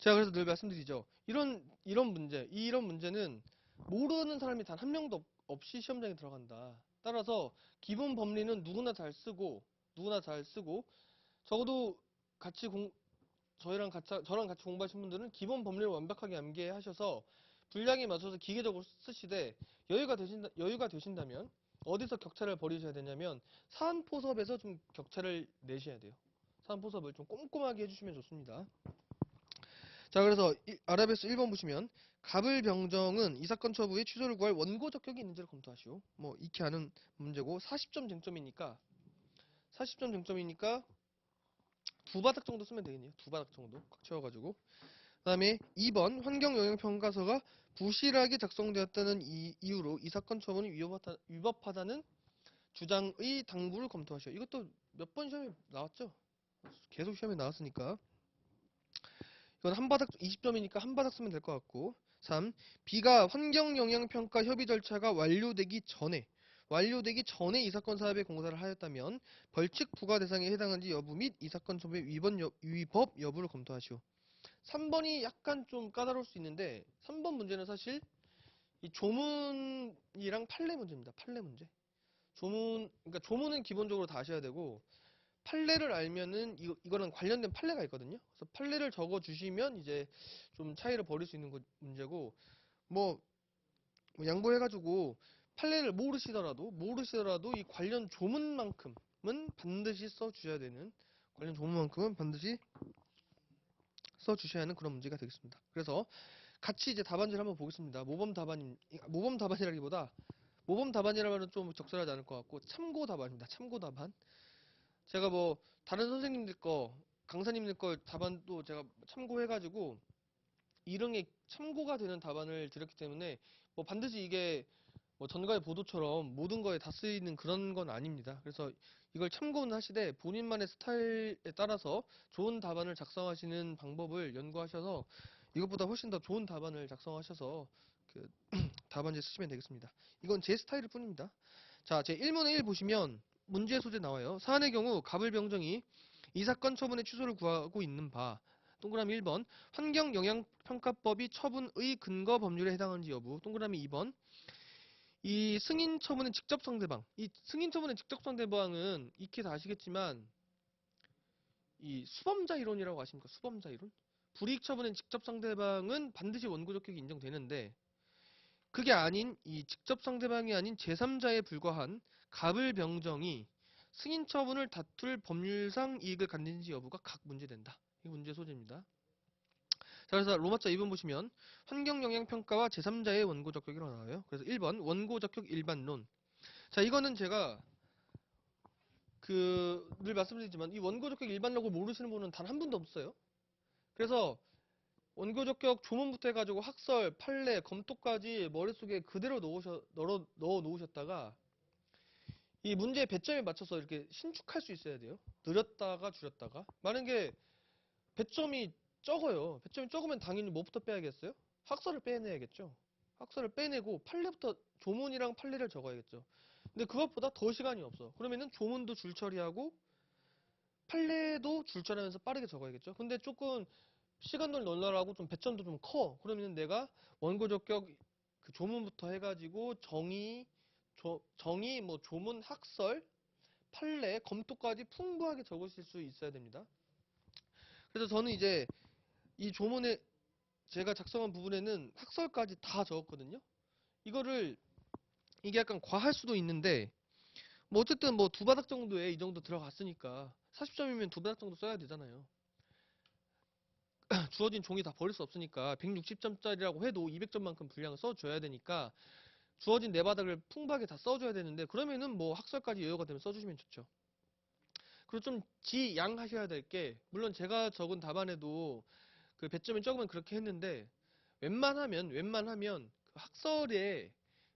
제가 그래서 늘 말씀드리죠. 이런 문제는 모르는 사람이 단 한 명도 없이 시험장에 들어간다. 따라서 기본 법리는 누구나 잘 쓰고, 적어도 같이 저랑 같이 공부하신 분들은 기본 법리를 완벽하게 암기하셔서 분량에 맞춰서 기계적으로 쓰시되, 여유가 되신다면 어디서 격차를 벌이셔야 되냐면 사안포섭에서 좀 격차를 내셔야 돼요. 사안포섭을 좀 꼼꼼하게 해주시면 좋습니다. 자, 그래서 아라베스 1번 보시면 갑을병정은 이 사건 처부의 취소를 구할 원고 적격이 있는지를 검토하시오. 뭐 익히 아는 문제고 40점 쟁점이니까 두 바닥 정도 쓰면 되겠네요. 두 바닥 정도 꽉 채워가지고. 그 다음에 2번 환경영향평가서가 부실하게 작성되었다는 이유로 이 사건 처분이 위법하다는 주장의 당부를 검토하시오. 이것도 몇 번 시험에 나왔죠? 계속 시험에 나왔으니까. 이건 한 바닥 20점이니까 한 바닥 쓰면 될 것 같고. 3. B가 환경영향평가 협의 절차가 완료되기 전에 이 사건 사업에 공사를 하였다면 벌칙 부과 대상에 해당하는지 여부 및 이 사건 처분의 위법 여부를 검토하시오. 3번이 약간 좀 까다로울 수 있는데 3번 문제는 사실 이 조문이랑 판례 문제입니다. 판례 문제. 그러니까 조문은 기본적으로 다 아셔야 되고 판례를 알면은 이거랑 관련된 판례가 있거든요. 그래서 판례를 적어 주시면 이제 좀 차이를 벌일 수 있는 문제고 뭐, 뭐 양보해가지고 판례를 모르시더라도 이 관련 조문만큼은 반드시 써 주셔야 되는 관련 조문만큼은 반드시 써 주셔야 하는 그런 문제가 되겠습니다. 그래서 같이 이제 답안지를 한번 보겠습니다. 모범 답안이라기보다 모범 답안이라면 좀 적절하지 않을 것 같고 참고 답안입니다. 참고 답안. 제가 뭐 다른 선생님들 거, 강사님들 거 답안도 제가 참고해가지고 이릉에 참고가 되는 답안을 드렸기 때문에 뭐 반드시 이게 뭐 전가의 보도처럼 모든 거에 다 쓰이는 그런 건 아닙니다. 그래서 이걸 참고는 하시되 본인만의 스타일에 따라서 좋은 답안을 작성하시는 방법을 연구하셔서 이것보다 훨씬 더 좋은 답안을 작성하셔서 그 답안지 쓰시면 되겠습니다. 이건 제 스타일일 뿐입니다. 자, 제 1문의 1 보시면 문제 소재 나와요. 사안의 경우 갑을병정이 이 사건 처분의 취소를 구하고 있는 바 동그라미 1번 환경영향평가법이 처분의 근거 법률에 해당하는지 여부 동그라미 2번 이 승인 처분의 직접 상대방 이 승인 처분의 직접 상대방은 익히 다 아시겠지만 이 수범자 이론이라고 아십니까? 수범자 이론? 불이익 처분의 직접 상대방은 반드시 원고 적격이 인정되는데 그게 아닌 이 직접 상대방이 아닌 제3자에 불과한 갑을병정이 승인 처분을 다툴 법률상 이익을 갖는지 여부가 각 문제된다. 이게 문제 소재입니다. 자, 그래서 로마자 2번 보시면 환경영향평가와 제3자의 원고 적격이라고 나와요. 그래서 1번 원고 적격 일반론. 자, 이거는 제가 늘 말씀드리지만 이 원고 적격 일반론을 모르시는 분은 단 한 분도 없어요. 그래서 원고 적격 조문부터 해가지고 학설, 판례, 검토까지 머릿속에 그대로 넣어 놓으셨다가 이 문제의 배점에 맞춰서 이렇게 신축할 수 있어야 돼요. 늘렸다가 줄였다가. 만약에 배점이 적어요. 배점이 적으면 당연히 뭐부터 빼야겠어요? 학설을 빼내야겠죠. 학설을 빼내고 판례부터 조문이랑 판례를 적어야겠죠. 근데 그것보다 더 시간이 없어. 그러면은 조문도 줄 처리하고 판례도 줄 처리하면서 빠르게 적어야겠죠. 근데 조금 시간도 널널하고 좀 배점도 좀 커. 그러면 내가 원고 적격 그 조문부터 해가지고 정의, 뭐 조문, 학설, 판례, 검토까지 풍부하게 적으실 수 있어야 됩니다. 그래서 저는 이제 이 조문에 제가 작성한 부분에는 학설까지 다 적었거든요. 이게 약간 과할 수도 있는데 뭐 어쨌든 뭐 두 바닥 정도에 이 정도 들어갔으니까 40점이면 두 바닥 정도 써야 되잖아요. 주어진 종이 다 버릴 수 없으니까 160점짜리라고 해도 200점만큼 분량을 써줘야 되니까 주어진 네 바닥을 풍부하게 다 써줘야 되는데 그러면은 뭐 학설까지 여유가 되면 써주시면 좋죠. 그리고 좀 지양하셔야 될 게 물론 제가 적은 답안에도 그 배점이 적으면 그렇게 했는데 웬만하면 그 학설에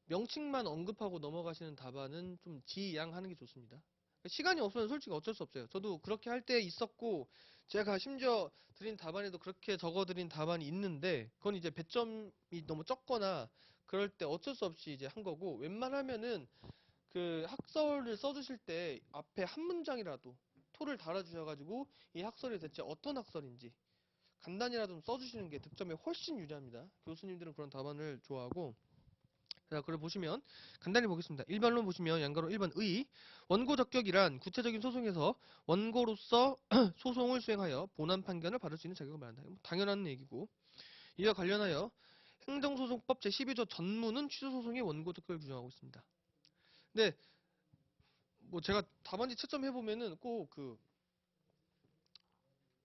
명칭만 언급하고 넘어가시는 답안은 좀 지양하는 게 좋습니다. 시간이 없으면 솔직히 어쩔 수 없어요. 저도 그렇게 할 때 있었고 제가 심지어 드린 답안에도 그렇게 적어드린 답안이 있는데 그건 이제 배점이 너무 적거나 그럴 때 어쩔 수 없이 이제 한 거고 웬만하면은 그 학설을 써주실 때 앞에 한 문장이라도 토를 달아주셔가지고 이 학설이 대체 어떤 학설인지 간단히라도 좀 써주시는 게 득점에 훨씬 유리합니다. 교수님들은 그런 답안을 좋아하고 자, 그걸 보시면 간단히 보겠습니다. 1번론 보시면 양가로 1번 의 원고 적격이란 구체적인 소송에서 원고로서 소송을 수행하여 본안 판결을 받을 수 있는 자격을 말한다. 당연한 얘기고 이와 관련하여 행정소송법 제12조 전문은 취소소송의 원고 적격을 규정하고 있습니다. 근데 뭐 제가 답안지 채점해 보면은 꼭 그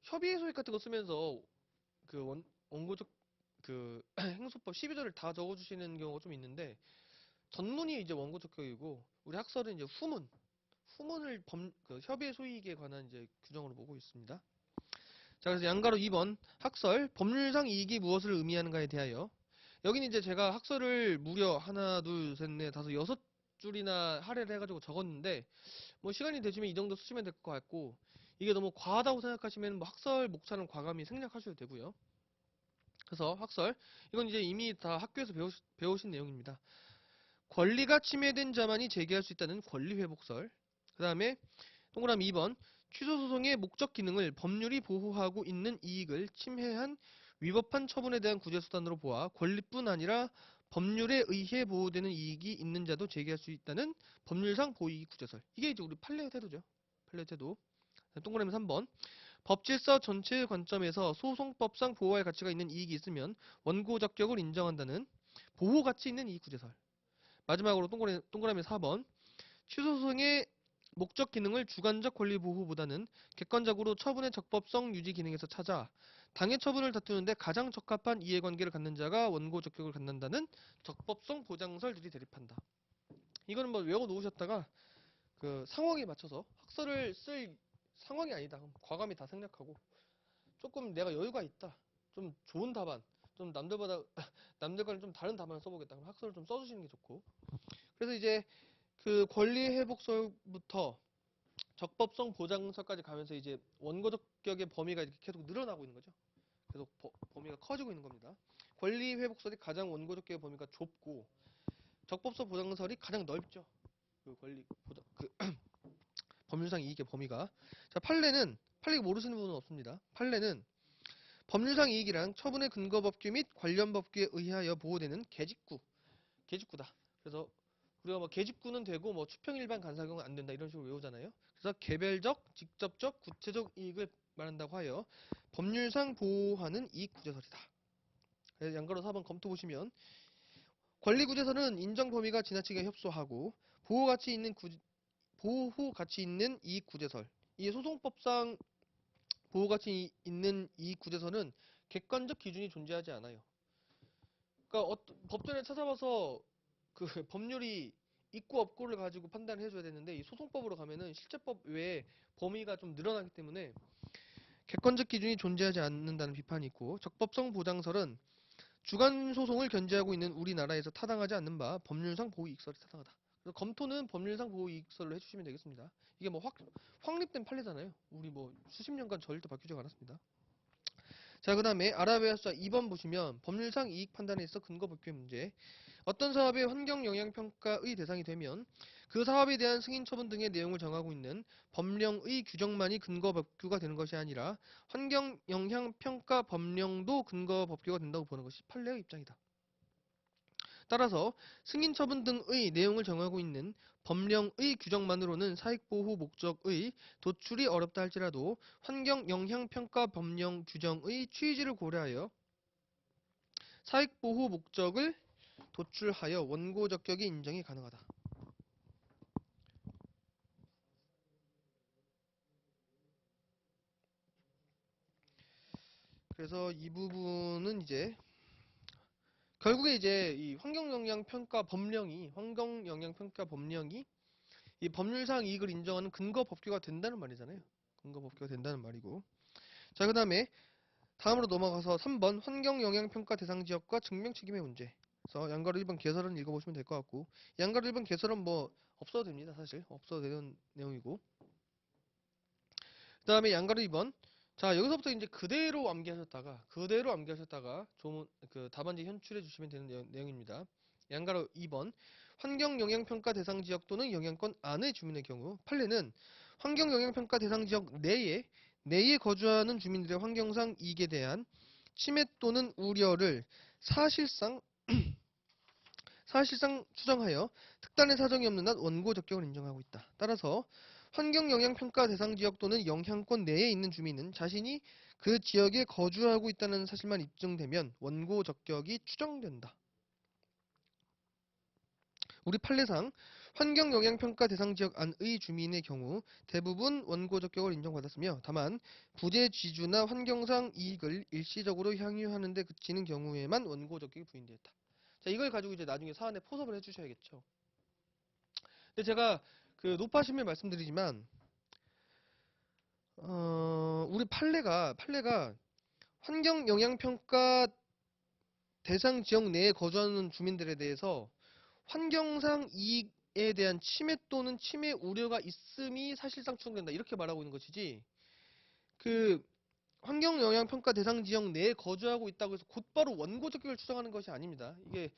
협의회 소식 같은 거 쓰면서 원고적 행소법 12조를 다 적어주시는 경우가 좀 있는데 전문이 이제 원고 적격이고 우리 학설은 이제 후문을 협의회 소익에 관한 이제 규정으로 보고 있습니다. 자, 그래서 양가로 2번 학설 법률상 이익이 무엇을 의미하는가에 대하여 여기는 이제 제가 학설을 무려 하나, 둘, 셋, 넷, 다섯, 여섯 줄이나 할애를 해가지고 적었는데 뭐 시간이 되시면 이 정도 쓰시면 될 것 같고 이게 너무 과하다고 생각하시면 뭐 학설 목차는 과감히 생략하셔도 되고요. 그래서 학설 이건 이제 이미 다 학교에서 배우신 내용입니다. 권리가 침해된 자만이 제기할 수 있다는 권리회복설. 그 다음에 동그라미 2번 취소소송의 목적 기능을 법률이 보호하고 있는 이익을 침해한 위법한 처분에 대한 구제수단으로 보아 권리뿐 아니라 법률에 의해 보호되는 이익이 있는 자도 제기할 수 있다는 법률상 보호이익 구제설. 이게 이제 우리 판례 태도죠. 판례 태도. 동그라미 3번. 법질서 전체의 관점에서 소송법상 보호할 가치가 있는 이익이 있으면 원고 적격을 인정한다는 보호 가치 있는 이익 구제설. 마지막으로 동그라미 4번. 취소소송의 목적 기능을 주관적 권리 보호보다는 객관적으로 처분의 적법성 유지 기능에서 찾아 당해 처분을 다투는데 가장 적합한 이해관계를 갖는 자가 원고 적격을 갖는다는 적법성 보장설들이 대립한다. 이거는 뭐 외워 놓으셨다가 그 상황에 맞춰서 학설을 쓸 상황이 아니다. 그럼 과감히 다 생략하고 조금 내가 여유가 있다. 좀 좋은 답안, 좀 남들보다 남들과는 좀 다른 답안을 써보겠다. 그럼 학설을 좀 써주시는 게 좋고. 그래서 이제 그 권리회복설부터 적법성 보장설까지 가면서 이제 원고 적격의 범위가 이렇게 계속 늘어나고 있는 거죠. 계속 범위가 커지고 있는 겁니다. 권리회복설이 가장 원고 적격의 범위가 좁고 적법성 보장설이 가장 넓죠. 그 권리 보장 그 법률상 이익의 범위가. 자, 판례 모르시는 분은 없습니다. 판례는 법률상 이익이란 처분의 근거 법규 및 관련 법규에 의하여 보호되는 계집구다. 그래서 우리가 뭐 계집구는 되고 뭐 추평 일반 간사경은 안 된다 이런 식으로 외우잖아요. 그래서 개별적, 직접적, 구체적 이익을 말한다고 하여 법률상 보호하는 이익 구제설이다. 그래서 양가로 4번 검토 보시면 권리 구제설은 인정 범위가 지나치게 협소하고 보호 가치 있는 이익 구제설. 이 소송법상 보호 가치 있는 이익 구제설은 객관적 기준이 존재하지 않아요. 그러니까 법전에 찾아봐서 그 법률이 있고 없고를 가지고 판단을 해줘야 되는데 이 소송법으로 가면은 실제법 외에 범위가 좀 늘어나기 때문에 객관적 기준이 존재하지 않는다는 비판이 있고 적법성 보장설은 주관 소송을 견제하고 있는 우리나라에서 타당하지 않는 바 법률상 보호 이익설이 타당하다. 그래서 검토는 법률상 보호 이익설로 해주시면 되겠습니다. 이게 뭐 확립된 판례잖아요. 우리 뭐 수십 년간 절대 바뀌지 않았습니다. 자, 그 다음에 아라베아 수사 2번 보시면 법률상 이익 판단에 있어 근거 법규의 문제. 어떤 사업의 환경 영향 평가의 대상이 되면 그 사업에 대한 승인 처분 등의 내용을 정하고 있는 법령의 규정만이 근거 법규가 되는 것이 아니라 환경 영향 평가 법령도 근거 법규가 된다고 보는 것이 판례의 입장이다. 따라서 승인 처분 등의 내용을 정하고 있는 법령의 규정만으로는 사익보호 목적의 도출이 어렵다 할지라도 환경영향평가 법령 규정의 취지를 고려하여 사익보호 목적을 도출하여 원고 적격의 인정이 가능하다. 그래서 이 부분은 이제 결국에 이제 이 환경영향평가 법령이 이 법률상 이익을 인정하는 근거 법규가 된다는 말이잖아요. 근거 법규가 된다는 말이고. 자, 그 다음에 다음으로 넘어가서 3번 환경영향평가 대상 지역과 증명 책임의 문제. 그래서 양가로 1번 개설은 읽어보시면 될 것 같고 양가로 1번 개설은 뭐 없어도 됩니다. 사실 없어도 되는 내용이고 그 다음에 양가로 2번. 자, 여기서부터 이제 그대로 암기하셨다가 조문 그 답안지 현출해 주시면 되는 내용입니다. 양가로 2번 환경영향평가 대상 지역 또는 영향권 안의 주민의 경우 판례는 환경영향평가 대상 지역 내에 거주하는 주민들의 환경상 이익에 대한 침해 또는 우려를 사실상 추정하여 특단의 사정이 없는 한 원고 적격을 인정하고 있다. 따라서 환경영향평가 대상 지역 또는 영향권 내에 있는 주민은 자신이 그 지역에 거주하고 있다는 사실만 입증되면 원고 적격이 추정된다. 우리 판례상 환경영향평가 대상 지역 안의 주민의 경우 대부분 원고 적격을 인정받았으며 다만 부재지주나 환경상 이익을 일시적으로 향유하는 데 그치는 경우에만 원고 적격이 부인되었다. 자, 이걸 가지고 이제 나중에 사안에 포섭을 해주셔야겠죠. 근데 제가 그 높아심에 말씀드리지만 우리 판례가 환경영향평가 대상 지역 내에 거주하는 주민들에 대해서 환경상 이익에 대한 침해 또는 침해 우려가 있음이 사실상 추정된다 이렇게 말하고 있는 것이지 그 환경영향평가 대상 지역 내에 거주하고 있다고 해서 곧바로 원고 적격을 추정하는 것이 아닙니다. 이게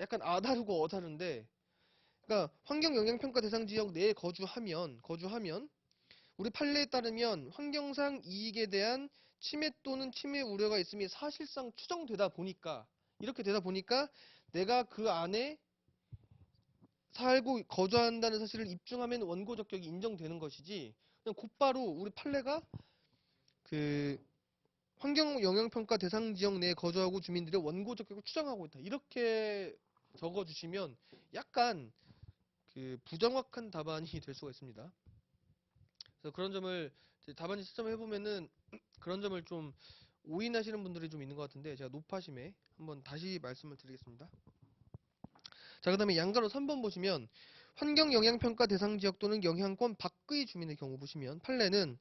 약간 아다르고 어다른데 그러니까 환경영향평가 대상 지역 내에 거주하면 우리 판례에 따르면 환경상 이익에 대한 침해 또는 침해 우려가 있음이 사실상 추정되다 보니까 이렇게 되다 보니까 내가 그 안에 살고 거주한다는 사실을 입증하면 원고 적격이 인정되는 것이지 그냥 곧바로 우리 판례가 그 환경영향평가 대상 지역 내에 거주하고 주민들의 원고 적격을 추정하고 있다. 이렇게 적어주시면 약간 그 부정확한 답안이 될 수가 있습니다. 그래서 그런 점을 이제 답안지 채점해 보면은 그런 점을 좀 오인하시는 분들이 좀 있는 것 같은데 제가 높아심에 한번 다시 말씀을 드리겠습니다. 자, 그 다음에 양가로 3번 보시면 환경영향평가 대상 지역 또는 영향권 밖의 주민의 경우 보시면 판례는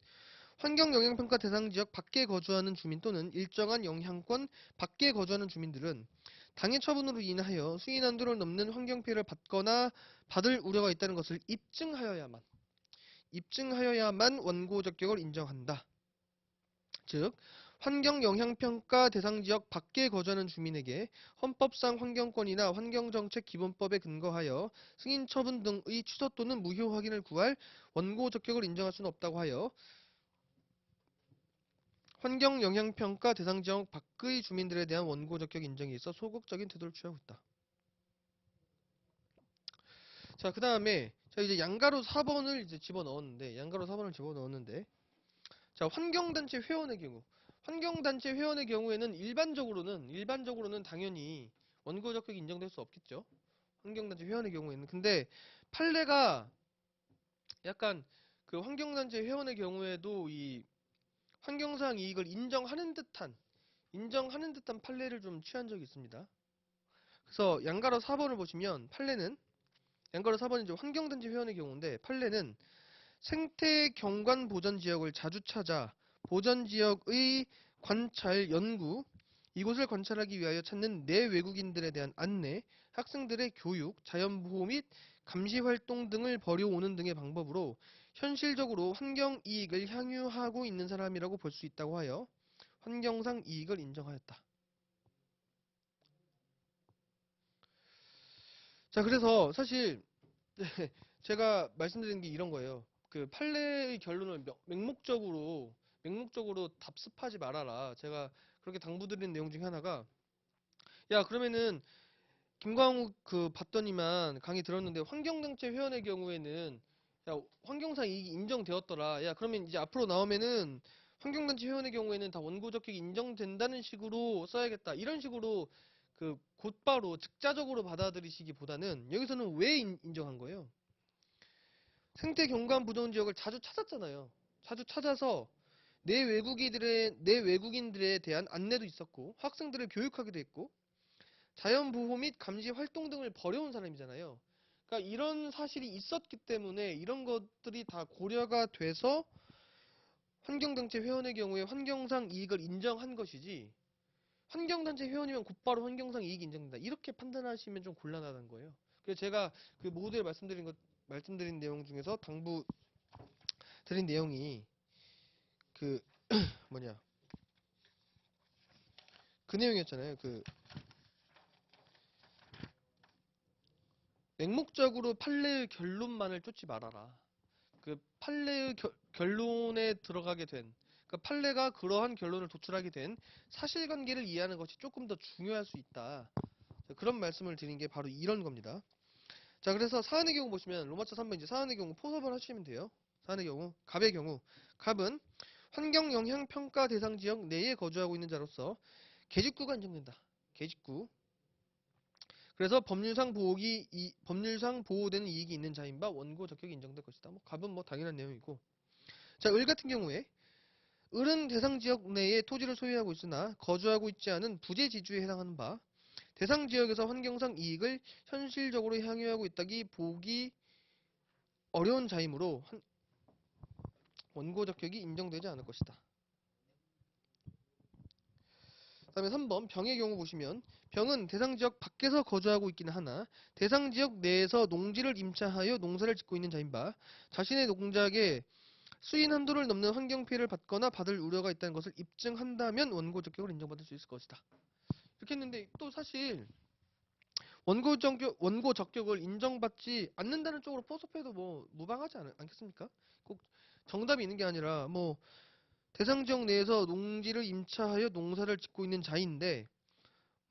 환경영향평가 대상 지역 밖에 거주하는 주민 또는 일정한 영향권 밖에 거주하는 주민들은 당해 처분으로 인하여 수인 한도를 넘는 환경피해를 받거나 받을 우려가 있다는 것을 입증하여야만 원고 적격을 인정한다. 즉 환경영향평가 대상 지역 밖에 거주하는 주민에게 헌법상 환경권이나 환경정책 기본법에 근거하여 승인 처분 등의 취소 또는 무효 확인을 구할 원고 적격을 인정할 수는 없다고 하여 환경영향평가 대상 지역 밖의 주민들에 대한 원고 적격 인정에 있어 소극적인 태도를 취하고 있다. 자, 그 다음에 자 이제 양가로 4번을 이제 집어넣었는데 자, 환경단체 회원의 경우에는 일반적으로는 당연히 원고 적격이 인정될 수 없겠죠. 환경단체 회원의 경우에는. 근데 판례가 약간 그 환경단체 회원의 경우에도 이 환경상 이익을 인정하는 듯한 판례를 좀 취한 적이 있습니다. 그래서 양가로 4번을 보시면 양가로 4번이 이제 환경단체 회원의 경우인데 판례는 생태 경관 보전 지역을 자주 찾아 보전 지역의 관찰 연구 이곳을 관찰하기 위하여 찾는 내외국인들에 대한 안내, 학생들의 교육, 자연보호 및 감시 활동 등을 벌여오는 등의 방법으로 현실적으로 환경 이익을 향유하고 있는 사람이라고 볼 수 있다고 하여 환경상 이익을 인정하였다. 자, 그래서 사실 제가 말씀드린 게 이런 거예요. 그 판례의 결론을 맹목적으로 답습하지 말아라. 제가 그렇게 당부드린 내용 중에 하나가 야, 그러면은 김광욱 그 봤더니만 강의 들었는데 환경단체 회원의 경우에는 야, 환경상 이익이 인정되었더라. 야, 그러면 이제 앞으로 나오면은 환경단체 회원의 경우에는 다 원고 적격이 인정된다는 식으로 써야겠다. 이런 식으로 그 곧바로 즉자적으로 받아들이시기보다는 여기서는 왜 인정한 거예요? 생태 경관 보존 지역을 자주 찾았잖아요. 자주 찾아서 내 외국인들에 대한 안내도 있었고 학생들을 교육하기도 했고 자연 보호 및 감시 활동 등을 벌여온 사람이잖아요. 그러니까 이런 사실이 있었기 때문에 이런 것들이 다 고려가 돼서 환경단체 회원의 경우에 환경상 이익을 인정한 것이지 환경단체 회원이면 곧바로 환경상 이익이 인정된다. 이렇게 판단하시면 좀 곤란하다는 거예요. 그래서 제가 그 모두에 말씀드린 내용 중에서 당부 드린 내용이 그 뭐냐 그 내용이었잖아요. 그 맹목적으로 판례의 결론만을 쫓지 말아라. 그 판례의 결론에 들어가게 된 그러니까 판례가 그러한 결론을 도출하게 된 사실관계를 이해하는 것이 조금 더 중요할 수 있다. 자, 그런 말씀을 드린 게 바로 이런 겁니다. 자, 그래서 사안의 경우 보시면 로마자 3번 이제 사안의 경우 포섭을 하시면 돼요. 사안의 경우 갑의 경우 갑은 환경영향평가 대상 지역 내에 거주하고 있는 자로서 계집구가 인정된다. 계집구. 그래서 법률상 보호되는 이익이 있는 자인 바 원고 적격이 인정될 것이다. 뭐 갑은 뭐 당연한 내용이고. 자, 을 같은 경우에 을은 대상 지역 내에 토지를 소유하고 있으나 거주하고 있지 않은 부재 지주에 해당하는 바 대상 지역에서 환경상 이익을 현실적으로 향유하고 있다기 보기 어려운 자이므로 원고 적격이 인정되지 않을 것이다. 그다음에 3번 병의 경우 보시면 병은 대상 지역 밖에서 거주하고 있기는 하나 대상 지역 내에서 농지를 임차하여 농사를 짓고 있는 자인 바 자신의 농작에 수인 한도를 넘는 환경 피해를 받거나 받을 우려가 있다는 것을 입증한다면 원고 적격을 인정받을 수 있을 것이다. 이렇게 했는데 또 사실 원고 적격을 인정받지 않는다는 쪽으로 포섭해도 뭐 무방하지 않겠습니까? 꼭 정답이 있는 게 아니라 뭐 대상 지역 내에서 농지를 임차하여 농사를 짓고 있는 자인데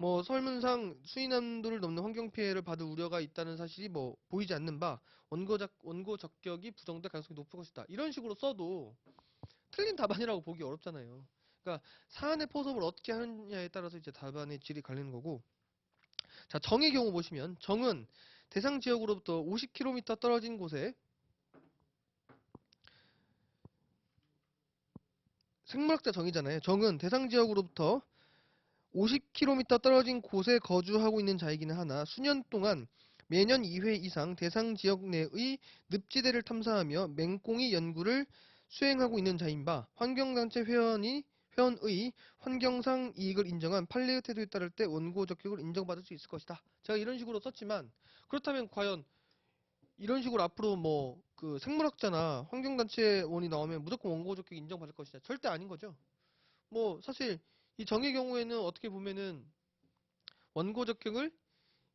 뭐 설문상 수인함도를 넘는 환경 피해를 받을 우려가 있다는 사실이 뭐 보이지 않는 바 원고 적격이 부정될 가능성이 높을 것이다. 이런 식으로 써도 틀린 답안이라고 보기 어렵잖아요. 그러니까 사안의 포섭을 어떻게 하느냐에 따라서 이제 답안의 질이 갈리는 거고. 자, 정의 경우 보시면 정은 대상 지역으로부터 50km 떨어진 곳에 생물학자 정의잖아요. 정은 대상 지역으로부터 50km 떨어진 곳에 거주하고 있는 자이기는 하나 수년 동안 매년 2회 이상 대상 지역 내의 늪지대를 탐사하며 맹꽁이 연구를 수행하고 있는 자인 바 환경단체 회원의 환경상 이익을 인정한 판례의 태도에 따를 때 원고 적격을 인정받을 수 있을 것이다. 제가 이런 식으로 썼지만 그렇다면 과연 이런 식으로 앞으로 뭐 그 생물학자나 환경단체원이 나오면 무조건 원고 적격 인정받을 것이냐? 절대 아닌 거죠. 뭐 사실 이 정의 경우에는 어떻게 보면은 원고 적격을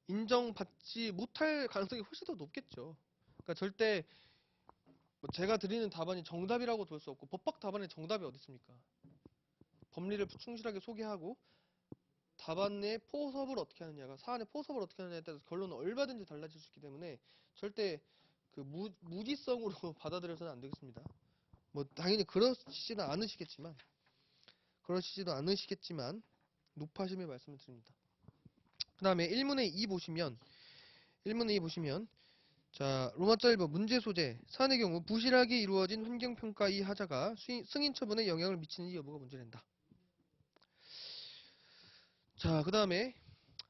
인정받지 못할 가능성이 훨씬 더 높겠죠. 그러니까 절대 뭐 제가 드리는 답안이 정답이라고 볼 수 없고 법학 답안에 정답이 어디 있습니까? 법리를 충실하게 소개하고 답안의 포섭을 어떻게 하느냐가 사안의 포섭을 어떻게 하느냐에 따라서 결론은 얼마든지 달라질 수 있기 때문에 절대 그 무지성으로 받아들여서는 안 되겠습니다. 뭐 당연히 그러시지도 않으시겠지만 높아심의 말씀을 드립니다. 그 다음에 1문의 2 보시면 자 로마자 1번 문제 소재 사안의 경우 부실하게 이루어진 환경평가의 하자가 승인 처분에 영향을 미치는지 여부가 문제된다. 자 그 다음에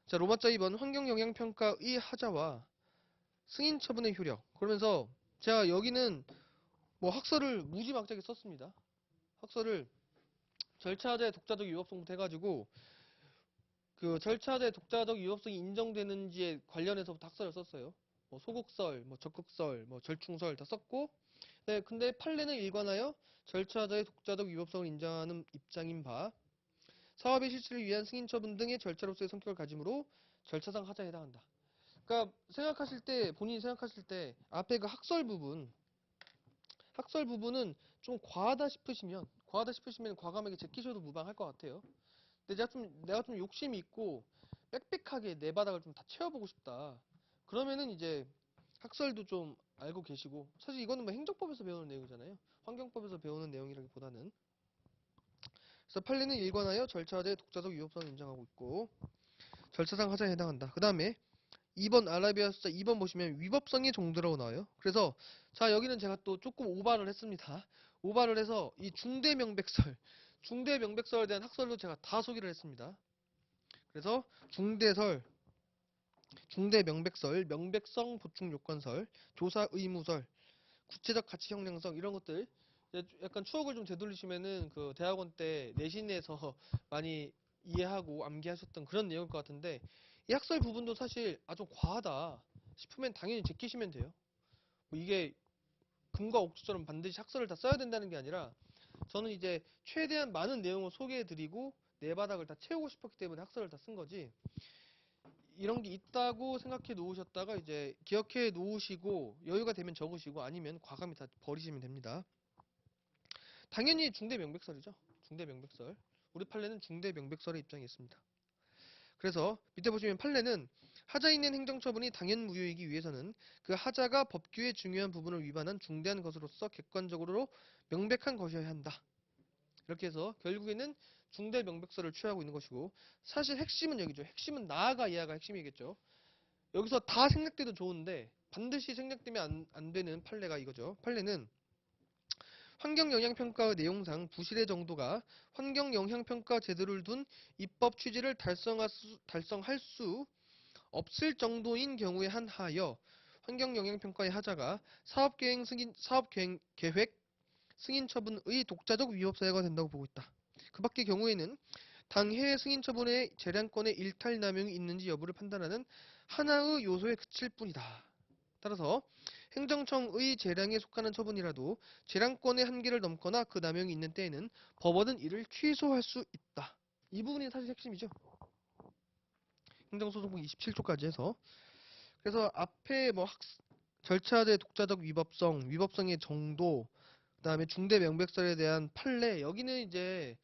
자 로마자 2번 환경영향평가의 하자와 승인 처분의 효력 그러면서 제가 여기는 뭐 학설을 무지막지하게 썼습니다. 학설을 절차자의 독자적 위법성부터 해가지고 그 절차자의 독자적 위법성이 인정되는지에 관련해서부터 학설을 썼어요. 뭐 소극설, 뭐 적극설, 뭐 절충설 다 썼고 네, 근데 판례는 일관하여 절차자의 독자적 위법성을 인정하는 입장인 바 사업의 실시를 위한 승인 처분 등의 절차로서의 성격을 가지므로 절차상 하자에 해당한다. 그러니까 본인이 생각하실 때 앞에 그 학설 부분은 좀 과하다 싶으시면 과감하게 제끼셔도 무방할 것 같아요. 근데 내가 좀 욕심이 있고 빽빽하게 내 바닥을 좀 다 채워보고 싶다. 그러면은 이제 학설도 좀 알고 계시고 사실 이거는 뭐 행정법에서 배우는 내용이잖아요. 환경법에서 배우는 내용이라기보다는 그래서 판례는 일관하여 절차자의 독자적 위법성을 인정하고 있고 절차상 하자에 해당한다. 그 다음에 2번 아라비아 숫자 2번 보시면 위법성의 정도라고 나와요. 그래서 자 여기는 제가 또 조금 오바를 했습니다. 오바를 해서 이 중대 명백설에 대한 학설도 제가 다 소개를 했습니다. 그래서 중대 명백설, 명백성 보충 요건설, 조사 의무설, 구체적 가치 형량성 이런 것들 약간 추억을 좀 되돌리시면은 그 대학원 때 내신에서 많이 이해하고 암기하셨던 그런 내용일 것 같은데 이 학설 부분도 사실 좀 과하다 싶으면 당연히 제끼시면 돼요. 뭐 이게 금과 옥수처럼 반드시 학설을 다 써야 된다는 게 아니라 저는 이제 최대한 많은 내용을 소개해드리고 내 바닥을 다 채우고 싶었기 때문에 학설을 다 쓴 거지 이런 게 있다고 생각해 놓으셨다가 이제 기억해 놓으시고 여유가 되면 적으시고 아니면 과감히 다 버리시면 됩니다. 당연히 중대 명백설이죠. 중대 명백설. 우리 판례는 중대 명백설의 입장이 있습니다. 그래서 밑에 보시면 판례는 하자 있는 행정처분이 당연무효이기 위해서는 그 하자가 법규의 중요한 부분을 위반한 중대한 것으로서 객관적으로 명백한 것이어야 한다. 이렇게 해서 결국에는 중대 명백설을 취하고 있는 것이고 사실 핵심은 여기죠. 핵심은 나아가 이하가 핵심이겠죠. 여기서 다 생략돼도 좋은데 반드시 생략되면 안 되는 판례가 이거죠. 판례는 환경영향평가의 내용상 부실의 정도가 환경영향평가 제도를 둔 입법 취지를 달성할 수 없을 정도인 경우에 한하여 환경영향평가의 하자가 사업계획 승인 처분의 독자적 위법 사유가 된다고 보고 있다. 그 밖의 경우에는 당해 승인 처분의 재량권의 일탈 남용이 있는지 여부를 판단하는 하나의 요소에 그칠 뿐이다. 따라서 행정청의 재량에 속하는 처분이라도 재량권의 한계를 넘거나 그 남용이 있는 때에는 법원은 이를 취소할 수 있다. 이 부분이 사실 핵심이죠. 행정소송법 27조까지 해서 그래서 앞에 뭐 절차의 독자적 위법성의 정도, 그다음에 중대 명백설에 대한 판례 여기는 이제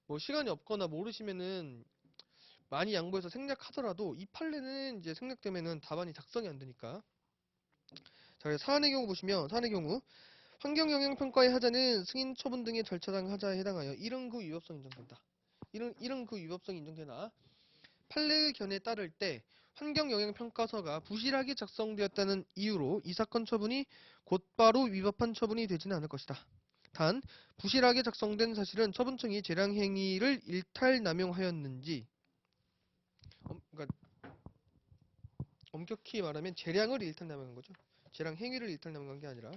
뭐 시간이 없거나 모르시면은 많이 양보해서 생략하더라도 이 판례는 이제 생략되면은 답안이 작성이 안 되니까. 자, 그래서 사안의 경우 보시면 사안의 경우 환경영향평가의 하자는 승인 처분 등의 절차상 하자에 해당하여 이런 그 위법성 인정된다. 이런 그 위법성이 인정되나 판례의 견해에 따를 때 환경영향평가서가 부실하게 작성되었다는 이유로 이 사건 처분이 곧바로 위법한 처분이 되지는 않을 것이다. 단 부실하게 작성된 사실은 처분청이 재량행위를 일탈남용하였는지 그러니까 엄격히 말하면 재량을 일탈남용한 거죠. 재량행위를 일탈남용한 게 아니라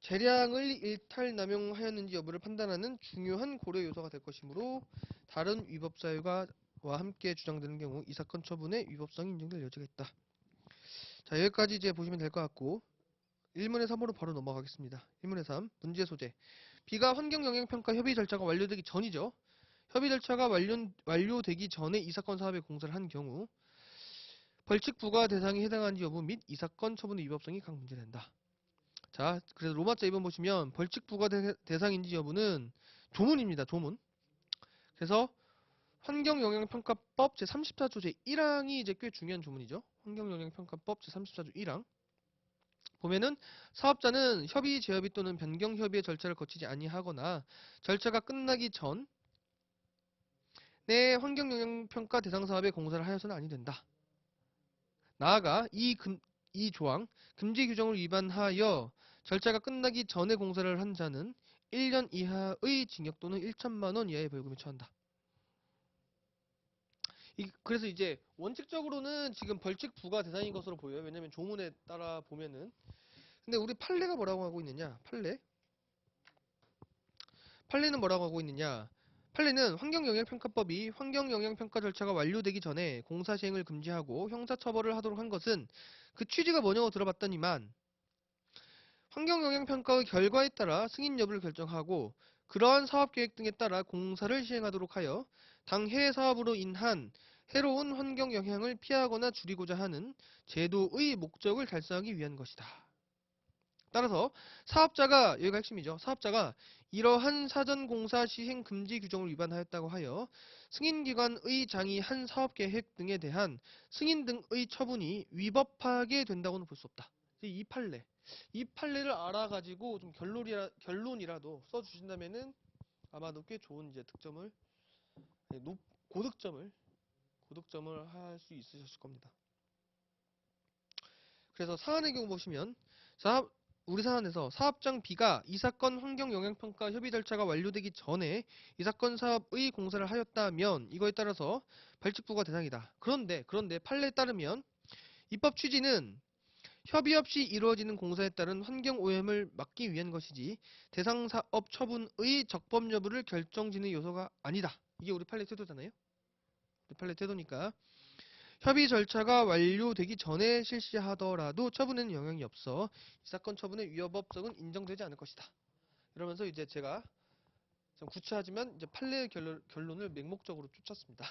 재량을 일탈남용하였는지 여부를 판단하는 중요한 고려 요소가 될 것이므로 다른 위법 사유와 함께 주장되는 경우 이 사건 처분의 위법성이 인정될 여지가 있다. 자, 여기까지 이제 보시면 될 것 같고 1문의 3으로 바로 넘어가겠습니다. 1문의 3 문제 소재 B가 환경영향평가 협의 절차가 완료되기 전이죠. 협의 절차가 완료되기 전에 이 사건 사업에 공사를 한 경우 벌칙 부과 대상에 해당하는지 여부 및 이 사건 처분의 위법성이 각 문제된다. 자, 그래서 로마자 2번 보시면 벌칙 부과 대상인지 여부는 조문입니다. 조문. 그래서 환경영향평가법 제34조 제1항이 이제 꽤 중요한 조문이죠. 환경영향평가법 제34조 1항. 보면은 사업자는 협의, 재협의 또는 변경 협의의 절차를 거치지 아니하거나 절차가 끝나기 전에 환경영향평가 대상 사업에 공사를 하여서는 아니 된다. 나아가 이 조항 금지 규정을 위반하여 절차가 끝나기 전에 공사를 한 자는 1년 이하의 징역 또는 1천만 원 이하의 벌금에 처한다. 그래서 이제 원칙적으로는 지금 벌칙 부과 대상인 것으로 보여요. 왜냐면 조문에 따라 보면은. 근데 우리 판례가 뭐라고 하고 있느냐? 판례는 뭐라고 하고 있느냐? 판례는 환경영향평가법이 환경영향평가 절차가 완료되기 전에 공사 시행을 금지하고 형사처벌을 하도록 한 것은 그 취지가 뭐냐고 들어봤더니만 환경영향평가의 결과에 따라 승인 여부를 결정하고 그러한 사업계획 등에 따라 공사를 시행하도록 하여 당해 사업으로 인한 해로운 환경 영향을 피하거나 줄이고자 하는 제도의 목적을 달성하기 위한 것이다. 따라서 사업자가 여기가 핵심이죠. 사업자가 이러한 사전공사 시행 금지 규정을 위반하였다고 하여 승인기관의 장이한 사업계획 등에 대한 승인 등의 처분이 위법하게 된다고는 볼 수 없다. 이 판례를 알아가지고 좀 결론이라도 써주신다면은 아마도 꽤 좋은 이제 득점을 고득점을 할 수 있으셨을 겁니다. 그래서 사안의 경우 보시면 우리 사안에서 사업장 B가 이 사건 환경영향평가 협의 절차가 완료되기 전에 이 사건 사업의 공사를 하였다면 이거에 따라서 벌칙부과 대상이다. 그런데 판례에 따르면 입법 취지는 협의 없이 이루어지는 공사에 따른 환경오염을 막기 위한 것이지 대상 사업 처분의 적법 여부를 결정짓는 요소가 아니다. 이게 우리 판례 태도잖아요. 우리 판례 태도니까 협의 절차가 완료되기 전에 실시하더라도 처분에는 영향이 없어 이 사건 처분의 위법성은 인정되지 않을 것이다. 이러면서 이제 제가 좀 구차하지만 이제 판례의 결론을 맹목적으로 쫓았습니다.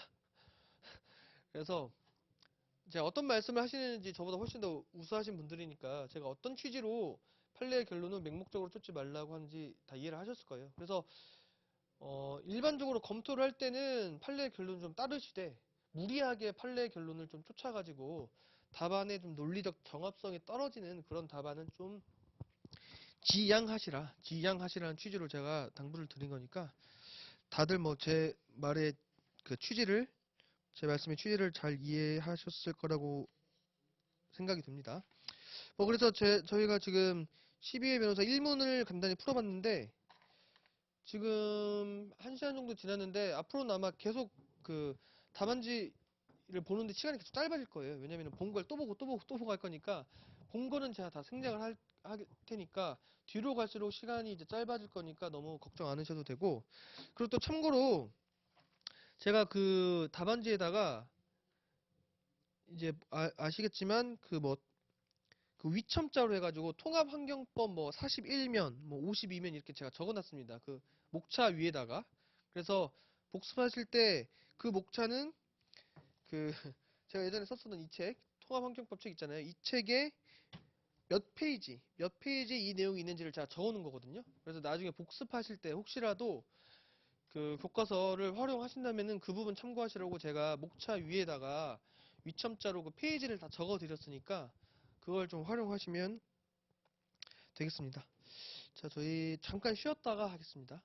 그래서 제가 어떤 말씀을 하시는지 저보다 훨씬 더 우수하신 분들이니까 제가 어떤 취지로 판례의 결론을 맹목적으로 쫓지 말라고 하는지 다 이해를 하셨을 거예요. 그래서 일반적으로 검토를 할 때는 판례의 결론을 좀 따르시되 무리하게 판례의 결론을 좀 쫓아가지고 답안의 좀 논리적 정합성이 떨어지는 그런 답안은 좀 지양하시라는 취지로 제가 당부를 드린 거니까 다들 뭐 제 말의 그 취지를 제 말씀의 취지를 잘 이해하셨을 거라고 생각이 듭니다. 뭐 그래서 저희가 지금 12회 변호사 1문을 간단히 풀어봤는데 지금 1시간 정도 지났는데 앞으로는 아마 계속 그 답안지를 보는데 시간이 계속 짧아질 거예요. 왜냐면 본 걸 또 보고 또 보고 또 보고 할 거니까 본 거는 제가 다 생략을 할 테니까 뒤로 갈수록 시간이 이제 짧아질 거니까 너무 걱정 안 하셔도 되고 그리고 또 참고로 제가 그 답안지에다가 이제 아시겠지만 그 위첨자로 해가지고 통합환경법 뭐 41면 뭐 52면 이렇게 제가 적어놨습니다. 그 목차 위에다가 그래서 복습하실 때 그 목차는 그 제가 예전에 썼었던 이 책 통합환경법 책 있잖아요. 이 책에 몇 페이지에 이 내용이 있는지를 제가 적어놓은 거거든요. 그래서 나중에 복습하실 때 혹시라도 그 교과서를 활용하신다면은 그 부분 참고하시라고 제가 목차 위에다가 위첨자로 그 페이지를 다 적어 드렸으니까 그걸 좀 활용하시면 되겠습니다. 자, 저희 잠깐 쉬었다가 하겠습니다.